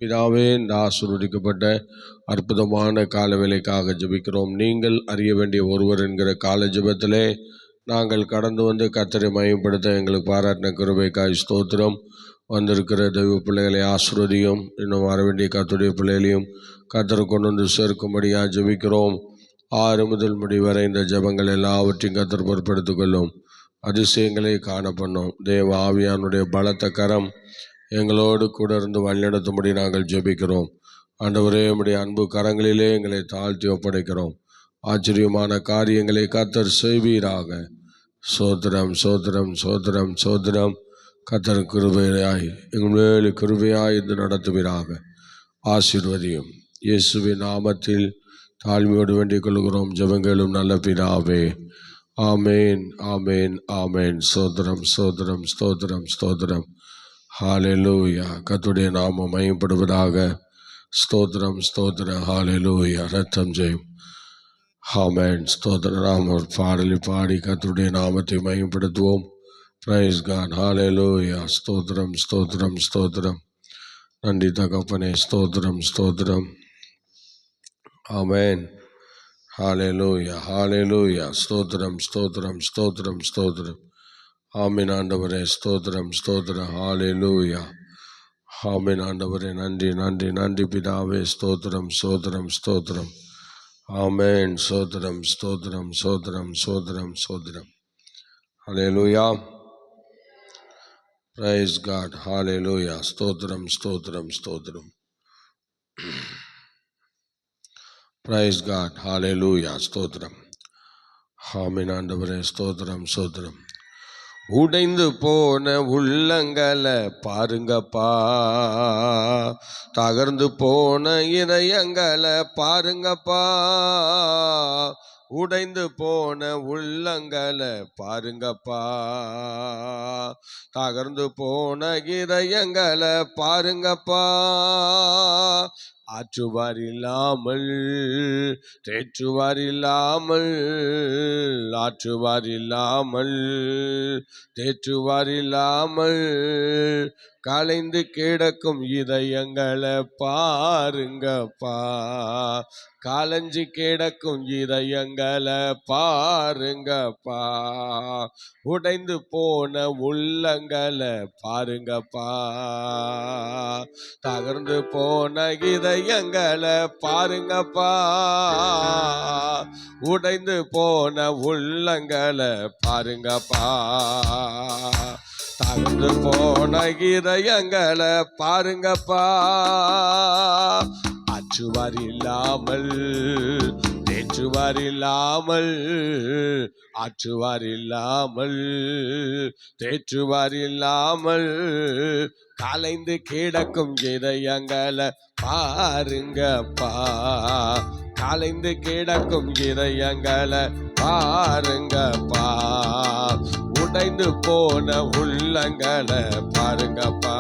பிதாவே, இந்த ஆசீர்வதிக்கப்பட்ட அற்புதமான கால வேளைக்காக ஜெபிக்கிறோம். நீங்கள் அறிய வேண்டிய ஒருவர் என்கிற கால ஜெபத்திலே நாங்கள் கடந்து வந்து கர்த்தரை மகிமைப்படுத்த எங்களுக்கு பாராட்டின கிருபைக்காய் ஸ்தோத்திரம். வந்திருக்கிற தெய்வ பிள்ளைகளை ஆசீர்வதியும். இன்னும் வர வேண்டிய கர்த்தருடைய பிள்ளைகளையும் கர்த்தரை கொண்டு வந்து சேர்க்கும்படியாக ஜெபிக்கிறோம். 6 முதல் முடிவரை இந்த ஜெபங்கள் எல்லாவற்றையும் கர்த்தர் பொறுப்படுத்திக் கொள்ளும். அதிசயங்களை காண பண்ணும். தேவ ஆவியானுடைய பலத்த கரம் எங்களோடு கூட இருந்து வழிநடத்தும்படி நாங்கள் ஜெபிக்கிறோம். ஆண்டவரே, உம்முடைய அன்பு கரங்களிலே எங்களை தாழ்த்தி ஒப்படைக்கிறோம். ஆச்சரியமான காரியங்களை கர்த்தர் செய்வீராக. சோத்திரம் சோத்திரம் சோத்திரம் சோத்திரம். கர்த்தர் கிருபையாய் எங்கள் மேல் கிருபையாய் இருந்து நடத்துவீராக. ஆசீர்வதியும். இயேசுவின் நாமத்தில் தாழ்மையோடு வேண்டிக் கொள்கிறோம். ஜெபங்களும் நல்ல பிதாவே. ஆமேன் ஆமேன் ஆமேன். சோத்திரம் சோத்திரம் ஸ்தோத்திரம் ஸ்தோத்திரம். ஹalleluya. கர்த்தருடைய நாமம் மகிமைப்படுவதாக. ஸ்தோத்திரம் ஸ்தோத்திரம். ஹalleluya. ரத்தம் ஜெயம். ஆமென். ஸ்தோத்திரம். நாம் ஒரு பாடலை பாடி கர்த்தருடைய நாமத்தை மகிமைப்படுத்துவோம். Praise God. ஹalleluya. ஸ்தோத்திரம் ஸ்தோத்திரம் ஸ்தோத்திரம். நன்றி தகப்பனே. ஸ்தோத்திரம் ஸ்தோத்திரம். ஆமென். ஹalleluya ஹalleluya. ஸ்தோத்திரம் ஸ்தோத்திரம் ஸ்தோத்திரம் ஸ்தோத்திரம். ஆமென் ஆண்டவரே. ஸ்தோத்திரம் ஸ்தோத்திரம். ஹalleluya. ஆமென் ஆண்டவரே. நன்றி நன்றி நன்றி பிதாவே. ஸ்தோத்திரம் ஸ்தோத்திரம் ஸ்தோத்திரம். ஆமென். ஸ்தோத்திரம் ஸ்தோத்திரம் ஸ்தோத்திரம் ஸ்தோத்திரம் ஸ்தோத்திரம். ஹalleluya. Praise God. ஹalleluya. ஸ்தோத்திரம் ஸ்தோத்திரம் ஸ்தோத்திரம். Praise God. ஹalleluya. ஸ்தோத்திரம். ஆமென் ஆண்டவரே. ஸ்தோத்திரம் ஸ்தோத்திரம். உடைந்து போன உள்ளங்களை பாருங்கப்பா, தகர்ந்து போன இதயங்களை பாருங்கப்பா. உடைந்து போன உள்ளங்களை பாருங்கப்பா, தகர்ந்து போன இதயங்களை பாருங்கப்பா. ஆற்றுவார் இல்லாமல் தேற்றுவார் இல்லாமல், ஆற்றுவார் இல்லாமல் தேற்றுவார் இல்லாமல், கலைந்து கிடக்கும் இதயங்களை பாருங்கப்பா, காலஞ்சி கிடக்கும் இதயங்களை பாருங்கப்பா. உடைந்து போன உள்ளங்களை பாருங்கப்பா, தகர்ந்து போன இதயங்களை பாருங்கப்பா. உடைந்து போன உள்ளங்களை பாருங்கப்பா, தகர்ந்து போன இதயங்களை பாருங்கப்பா. ஆற்றுவார் இல்லாமல் தேற்றுவார் இல்லாமல், ஆற்றுவார் இல்லாமல் தேற்றுவார் இல்லாமல், கலைந்து கிடக்கும் இதயங்களை பாருங்கப்பா, கலைந்து கிடக்கும் இதயங்களை பாருங்கப்பா. உடைந்து போன உள்ளங்களை பாருங்கப்பா.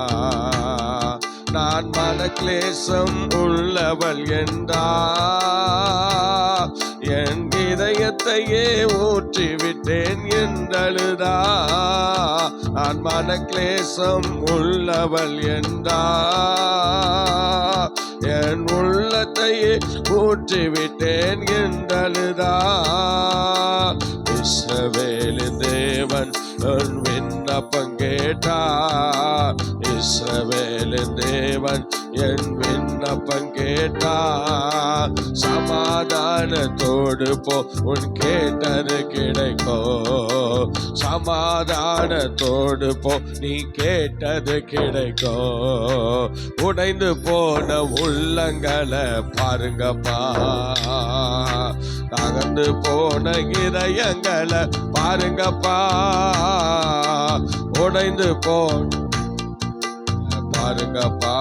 நான் மனக்லேசம் உள்ளவள் என்றா, என் இதயத்தையே ஊற்றிவிட்டேன் என்றழுதா. நான் மனக்லேசம் உள்ளவள் என்றா, என் உள்ளத்தையே ஊற்றிவிட்டேன் என்றழுதா. இஸ்ரவேலின் தேவன் என் விண்ணப்பம் கேட்டார், இஸ்ரவேலின் தேவன் என் விண்ணப்பம் கேட்டார். சமாதானத்தோடு போ, உன் கேட்டது கிடைக்கும். சமாதானத்தோடு போ, நீ கேட்டது கிடைக்கும். உடைந்து போன உள்ளங்களை பாருங்கப்பா, தகர்ந்து போன இதயங்களை பாருங்கப்பா. உடைந்து போன பாருங்கப்பா,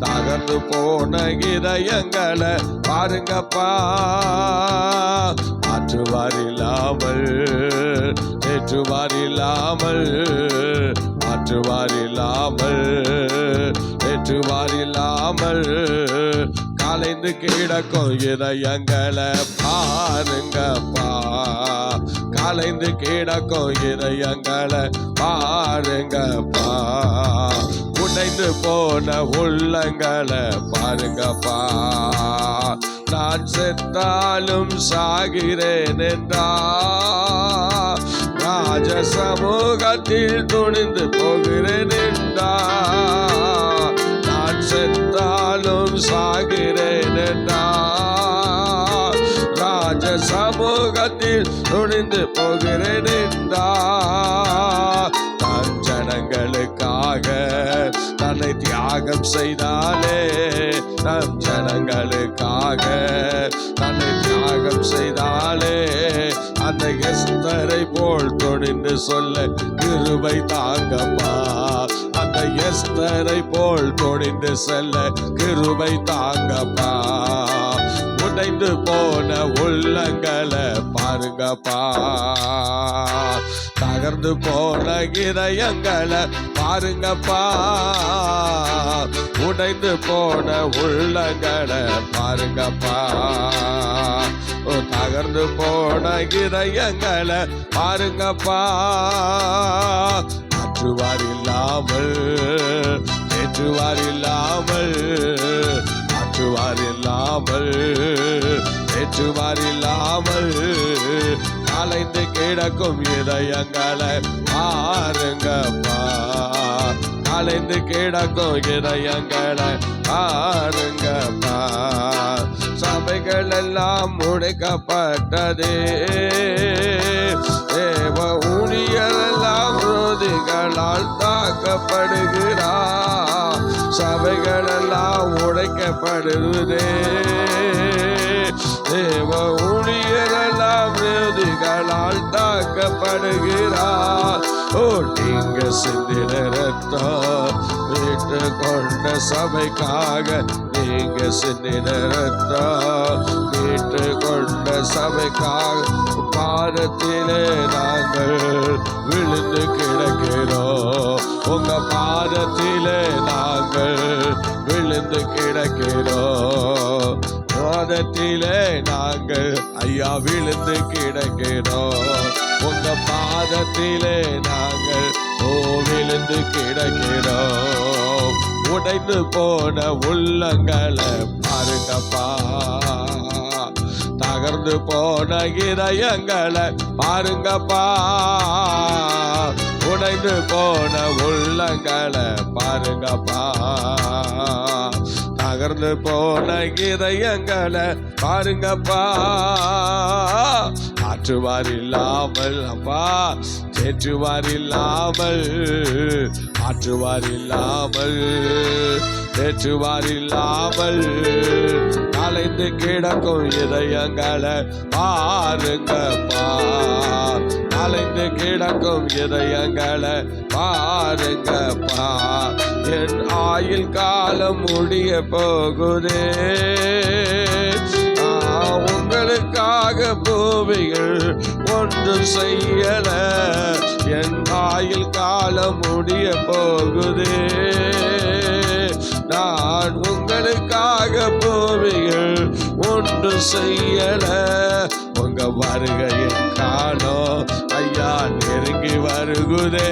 தகர்ந்து போன இதயங்களை பாருங்கப்பா. ஆற்றுவார் இல்லாமல் தேற்றுவார் இல்லாமல், ஆற்றுவார் இல்லாமல் தேற்றுவார் இல்லாமல், கலைந்து கிடக்கும் இதயங்களை பாருங்கப்பா, கலைந்து கிடக்கும் இதயங்களை பாருங்கப்பா. உடைந்து போன உள்ளங்களை பாருங்கப்பா. நான் செத்தாலும் சாகிறேன் என்றா ராஜ சமூகத்தில் துணிந்து போகிறேன் என்றா. நான் செத்தாலும் சாகிறேன் என்றா ராஜ சமூகத்தில் துணிந்து போகிறேன் என்றா. நான் ஜனங்களுக்காக தன்னை தியாகம் செய்தாலே, நம் ஜனங்களுக்காக தன்னை தியாகம் செய்தாலே, அந்த எஸ்தரை போல் துணிந்து சொல்ல கிருபை தாங்கப்பா. அந்த எஸ்தரை போல் துணிந்து செல்ல கிருபை தாங்கப்பா. உடைந்து போன உள்ளங்களை பாருங்கப்பா. தகர்ந்து போன இதயங்களை பாருங்கப்பா. உடைந்து போன உள்ளங்களை பாருங்கப்பா. தகர்ந்து போன இதயங்களை பாருங்கப்பா. மாற்றுவார் இல்லாமல், ஏற்றுவார் இல்லாமல், மாற்றுவார் இல்லாமல், ஏற்றுவார் இல்லாமல், கலைந்து கிடக்கும் இதயங்களை பாருங்கப்பா. கலைந்து கிடக்கும் இதயங்களை பாருங்கப்பா. சபைகள் எல்லாம் முடைக்கப்பட்டதே, தேவ ஊழியரெல்லாம் விரோதிகளால் தாக்கப்படுகிறார். சபைகள் எல்லாம் உடைக்கப்படுவதே, தேவ ஊழியரெல்லாம் விரோதிகளால் தாக்கப்படுகிறார். ஓ நீங்க சிந்தின ரத்தம் வீட்டு கொண்ட சபைக்காக, நீங்க சிந்தின ரத்தம் வீட்டு கொண்ட சபைக்காக, பாதத்திலே நாங்கள் விழுந்து கிடக்கிறோம். உங்க பாதத்திலே நாங்கள் விழுந்து கிடக்கிறோம். பாதத்திலே நாங்கள் ஐயா விழுந்து கிடக்கிறோம். உங்க பாதத்திலே நாங்கள் விழுந்து கிடக்கிறோம். உடைந்து போன உள்ளங்களை பாருங்கப்பா. தகர்ந்து போன இதயங்களை பாருங்கப்பா. உடைந்து போன உள்ளங்களை பாருங்கப்பா. தகர்ந்து போன இதயங்களை பாருங்கப்பா. ஆற்றுவார் இல்லாமல் அப்பா, தேற்றுவார் இல்லாமல், ஆற்றுவார் இல்லாமல், தேற்றுவார் இல்லாமல், கலைந்து கிடக்கும் இதயங்களை பாருங்கப்பா. கலைந்து கிடக்கும் இதயங்களை பாருங்கப்பா. என் ஆயுள் காலம் முடிய போகுதே, உங்களுக்காக பூமிகள் ஒன்றும் செய்யல. என் ஆயுள் காலம் முடிய போகுதே, நான் உங்களுக்காக பூமிகள் ஒன்று செய்யல. உங்க வருகையை காணோம் ஐயா நெருங்கி வருகுதே.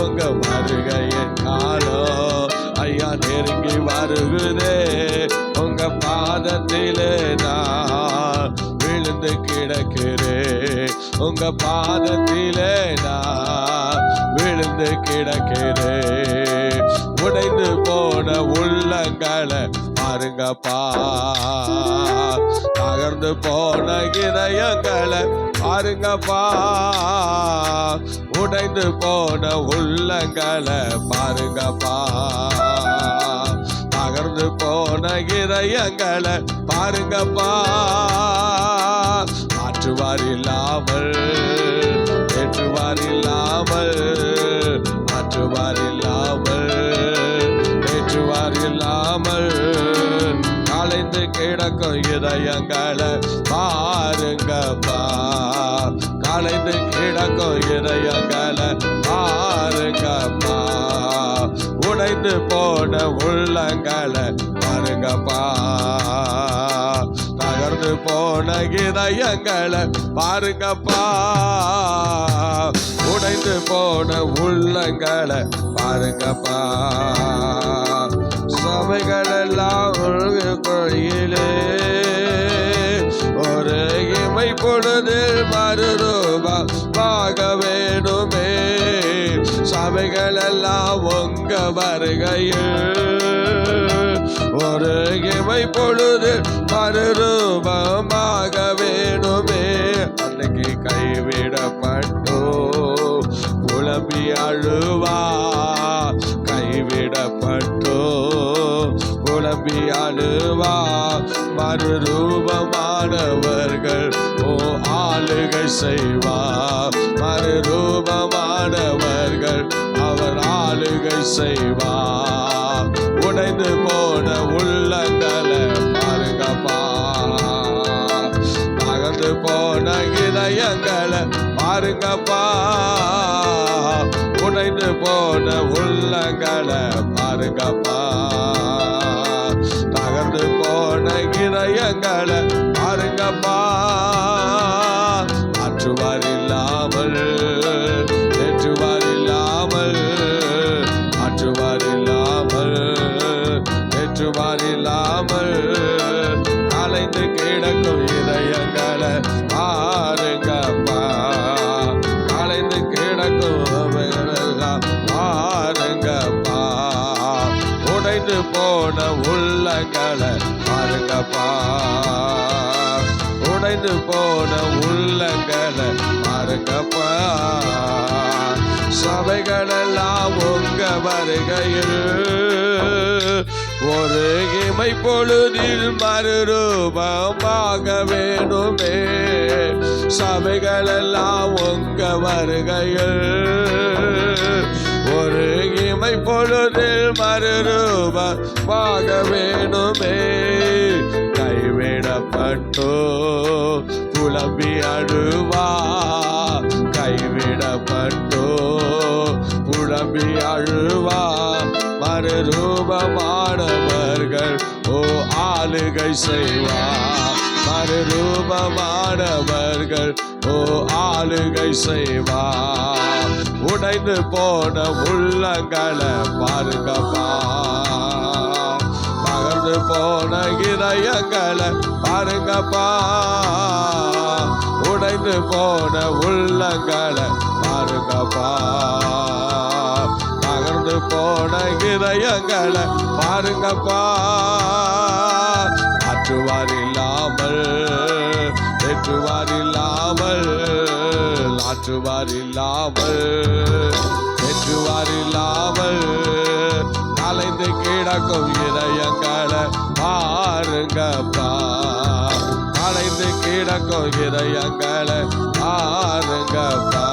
உங்க வருகையை காணோம் ஐயா நெருங்கி வருகுதே. உங்க பாதத்திலே நான் விழுந்து கிடக்கிறேன். உங்க பாதத்திலே நான் விழுந்து கிடக்கிறேன். உடைந்து போன உள்ளங்களை பாருங்கப்பா. தகர்ந்து போன இதயங்களை பாருங்கப்பா. உடைந்து போன உள்ளங்களை பாருங்கப்பா. தகர்ந்து போன இதயங்களை பாருங்கப்பா. மாற்றுவார் இல்லாமல், ஏற்றுவார் இல்லாமல், மாற்றுவார் இல்லாமல், ஏற்றுவார் இல்லாமல், கலைந்து கிடக்கும் இதயங்களை பாருங்கப்பா. கலைந்து கிடக்கும் இதயங்களை பாருங்கப்பா. உடைந்து போன உள்ளங்களை பாருங்கப்பா. தகர்ந்து போன இதயங்களை பாருங்கப்பா. உடைந்து போன உள்ளங்களை பாருங்கப்பா. சபைகள் எல்லாம் கொழியிலே ஒரு இமை பொழுதில் மறுரூபமாக வேணுமே. சபைகள் எல்லாம் உங்க வருகையில் ஒரு இமை பொழுதில் மறுரூபமாக வேணுமே. அன்னைக்கு கைவிடப்பட்டோ புலம்பி அழுவா, கைவிடப்பட்டோ புலம்பி அழுவா. மறுரூபமானவர்கள் ஓ ஆளுகை செய்வார். மறுரூபமானவர்கள் அவர் ஆளுகை செய்வார். உடைந்து போன உள்ளங்களை பாருங்கப்பா, தகர்ந்து போன இதயங்களை பாருங்கப்பா. உடைந்து போன உள்ளங்களை பாருங்கப்பா, தகர்ந்து போன இதயங்களை பாருங்கப்பா. ஆற்றுவார் இல்லாமல் ஏற்றுவார் இல்லாமல், ஆற்றுவார் இல்லாமல் ஏற்றுவார் இல்லாமல் கலைந்து கிடக்கும் இதயங்களை பாருங்கப்பா. கலைந்து கிடக்கும் பாருங்கப்பா. உடைந்து போன உள்ளங்களை பாருங்கப்பா, உடைந்து போன உள்ளங்களை பாருங்கப்பா. சபைகளெல்லாம் உங்க வருகையில் ஒரு இமை பொழுதில் மறுரூபமாக வேணுமே. சபைகளெல்லாம் உங்க வருகையில் ஒரு இமை பொழுதில் மறுரூபமாக வேணுமே. கைவிடப்பட்டோ புலம்பி அழுவா, கைவிடப்பட்டோ புலம்பி அழுவா. மறுரூபமானவர்கள் ஓ ஆளுகை செய்வார். மறுரூபமானவர்கள் ஓ ஆளுகை செய்வார். உடைந்து போன உள்ளங்களை பாருங்கப்பா, தகர்ந்து போன இதயங்களை பாருங்கப்பா. உடைந்து போன உள்ளங்களை பாருங்கப்பா, தகர்ந்து போன இதயங்களை பாருங்கப்பா. ஆற்றுவார் இல்லாமல் ஏற்றுவார் இல்லாமல், ஆற்றுவார் இல்லாமல் ஏற்றுவார் இல்லாமல் கலைந்து கிடக்கும் இதயங்களை பாருங்கப்பா. கலைந்து கிடக்கும் இதயங்களை பாருங்கப்பா.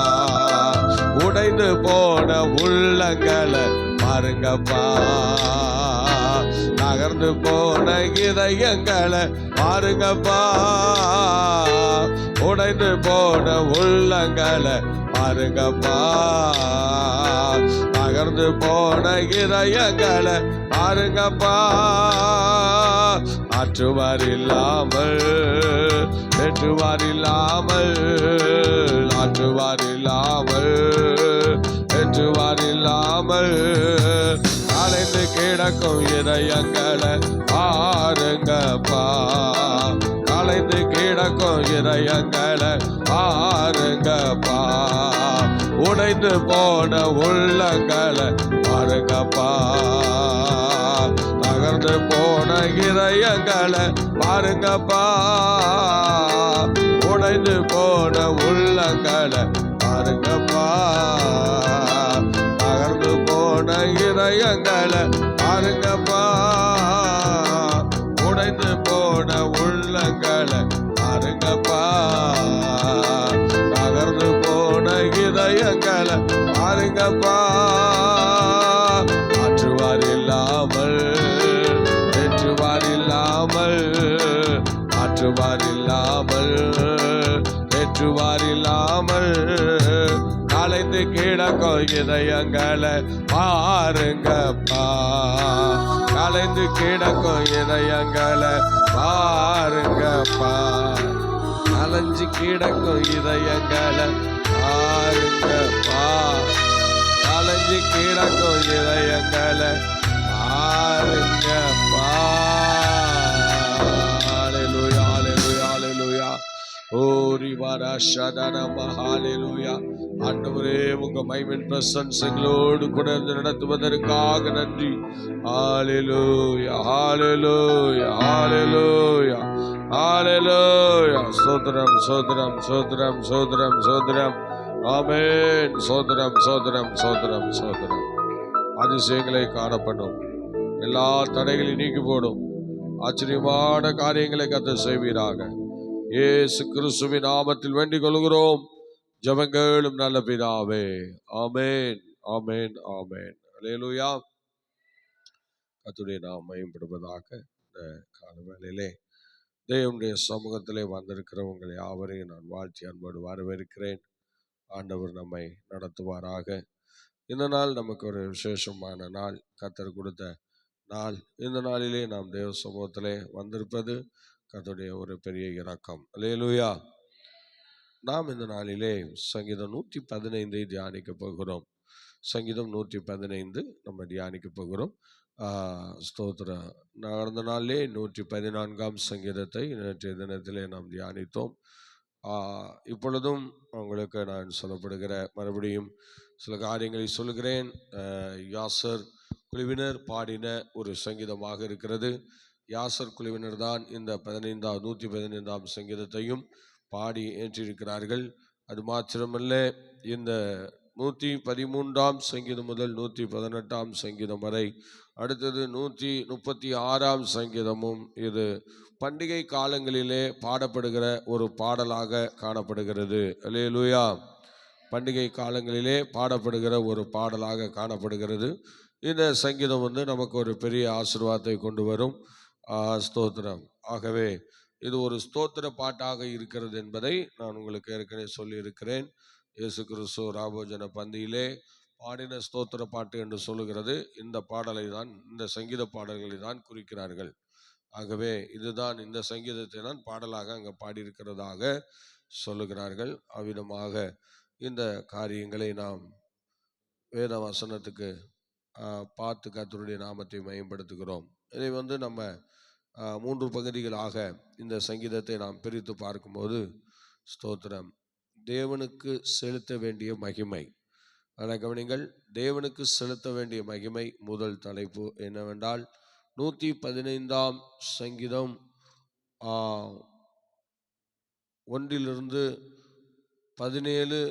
உடைந்து போன உள்ளங்களை பாருங்கப்பா, நகர்ந்து போன இதயங்களை பாருங்கப்பா. உடைந்து போன உள்ளங்களை பாருங்கப்பா, நகர்ந்து போன இதயங்களை பாருங்கப்பா. ஆற்றுவார் இல்லாமல் ஏற்றுவார் இல்லாமல், ஆற்றுவார் இல்லாமல் ஏற்றுவார் இல்லாமல் கலைந்து கிடக்கும் இதயங்களை பாருங்கப்பா. கலைந்து கிடக்கும் இதயங்களை பாருங்கப்பா. உடைந்து போன உள்ளங்களை பாருங்கப்பா, தகர்ந்து போன இதயங்களை பாருங்கப்பா. உடைந்து போன உள்ளங்களை பாருங்கப்பா, தகர்ந்து போன இதயங்களை பாருங்கப்பா. உடைந்து போன உள்ளங்களை பாருங்கப்பா, தகர்ந்து போன இதயங்களை பாருங்கப்பா. ஆற்றுவார் இல்லாமல் ஏற்றுவார் இல்லாமல், ஆற்றுவார் இல்லாமல் ஏற்றுவார் இல்லாமல் கலைந்து கிடக்கும் இதயங்களை பாருங்கப்பா. கலைந்து கிடக்கும் இதயங்களை பாருங்கப்பா. கலைஞ்சு கிடக்கும் இதயங்களை பாருங்கப்பா. கலைஞ்சு நிறைஞ்சு கிடக்கும் இதயங்களை பாருங்கப்பா. ஹல்லேலூயா, ஹல்லேலூயா, ஹல்லேலூயா. ஓரிவாரா ஷதனம ஹல்லேலூயா. ஆண்டவரே, உங்க மகிமையின் பிரசன்ஸ் எங்களோடு கூட இருந்து நடத்துவதற்காக நன்றி. ஹல்லேலூயா, ஹல்லேலூயா, ஹல்லேலூயா, ஹல்லேலூயா. ஸ்தோத்திரம், ஸ்தோத்திரம், ஸ்தோத்திரம், ஸ்தோத்திரம், ஸ்தோத்திரம். ஆமென். ஸ்தோத்திரம், ஸ்தோத்திரம், ஸ்தோத்திரம், ஸ்தோத்திரம். அதிசயங்களை காணப்படும், எல்லா தடைகளையும் நீக்கி போடும், ஆச்சரியமான காரியங்களை கர்த்தர் செய்வீராக. இயேசு கிறிஸ்துவின் நாமத்தில் வேண்டிக் கொள்கிறோம், ஜெபங்களும் நல்ல பிதாவே. ஆமென், ஆமென், ஆமென். அல்லேலூயா. கர்த்தருடைய நாமம் மகிமைப்படுவதாக. இந்த காலவேளையிலே தேவனுடைய சமூகத்திலே வந்திருக்கிற உங்களை யாவரையும் நான் வாழ்த்தி அன்போடு வரவேற்கிறேன். ஆண்டவர் நம்மை நடத்துவாராக. இந்த நாள் நமக்கு ஒரு விசேஷமான நாள், கர்த்தர் கொடுத்த நாள். இந்த நாளிலே நாம் தேவ சமூகத்திலே வந்திருப்பது கர்த்தருடைய ஒரு பெரிய இரக்கம். அல்லேலூயா. நாம் இந்த நாளிலே சங்கீதம் 115 தியானிக்க போகிறோம். சங்கீதம் 115 நம்ம தியானிக்க போகிறோம். ஸ்தோத்திரம். நடந்த நாளிலே 114ஆம் சங்கீதத்தை நேற்றைய தினத்திலே நாம் தியானித்தோம். இப்பொழுதும் உங்களுக்கு நான் சொல்லப்படுகிற மறுபடியும் சில காரியங்களை சொல்கிறேன். யாசர் குழுவினர் பாடின ஒரு சங்கீதமாக இருக்கிறது. யாசர் குழுவினர் தான் இந்த 115ஆம் சங்கீதத்தையும் பாடி ஏற்றிருக்கிறார்கள். அது மாத்திரமல்ல, இந்த 113ஆம் சங்கீதம் முதல் 118ஆம் சங்கீதம் வரை, அடுத்தது 136ஆம் சங்கீதமும் இது பண்டிகை காலங்களிலே பாடப்படுகிற ஒரு பாடலாக காணப்படுகிறது. அல்லேலூயா. பண்டிகை காலங்களிலே பாடப்படுகிற ஒரு பாடலாக காணப்படுகிறது. இந்த சங்கீதம் நமக்கு ஒரு பெரிய ஆசீர்வாதத்தை கொண்டு வரும். ஸ்தோத்திரம். ஆகவே இது ஒரு ஸ்தோத்திர பாட்டாக இருக்கிறது என்பதை நான் உங்களுக்கு ஏற்கனவே சொல்லியிருக்கிறேன். இயேசு கிறிஸ்து ராபோஜன பந்தியிலே பாடின ஸ்தோத்திர பாட்டு என்று சொல்லுகிறது இந்த பாடலை தான், இந்த சங்கீத பாடல்களை தான் குறிக்கிறார்கள். ஆகவே இதுதான், இந்த சங்கீதத்தை தான் பாடலாக அங்கே பாடியிருக்கிறதாக சொல்லுகிறார்கள். அவ்விதமாக இந்த காரியங்களை நாம் வேத வசனத்துக்கு பார்த்து கர்த்தருடைய நாமத்தை மேம்படுத்துகிறோம். இதை நம்ம 3 பகுதிகளாக இந்த சங்கீதத்தை நாம் பிரித்து பார்க்கும்போது, ஸ்தோத்திரம், தேவனுக்கு செலுத்த வேண்டிய மகிமை. ஆனால் கவனிங்கள், தேவனுக்கு செலுத்த வேண்டிய மகிமை முதல் தலைப்பு என்னவென்றால் 115ஆம் சங்கீதம் 1 17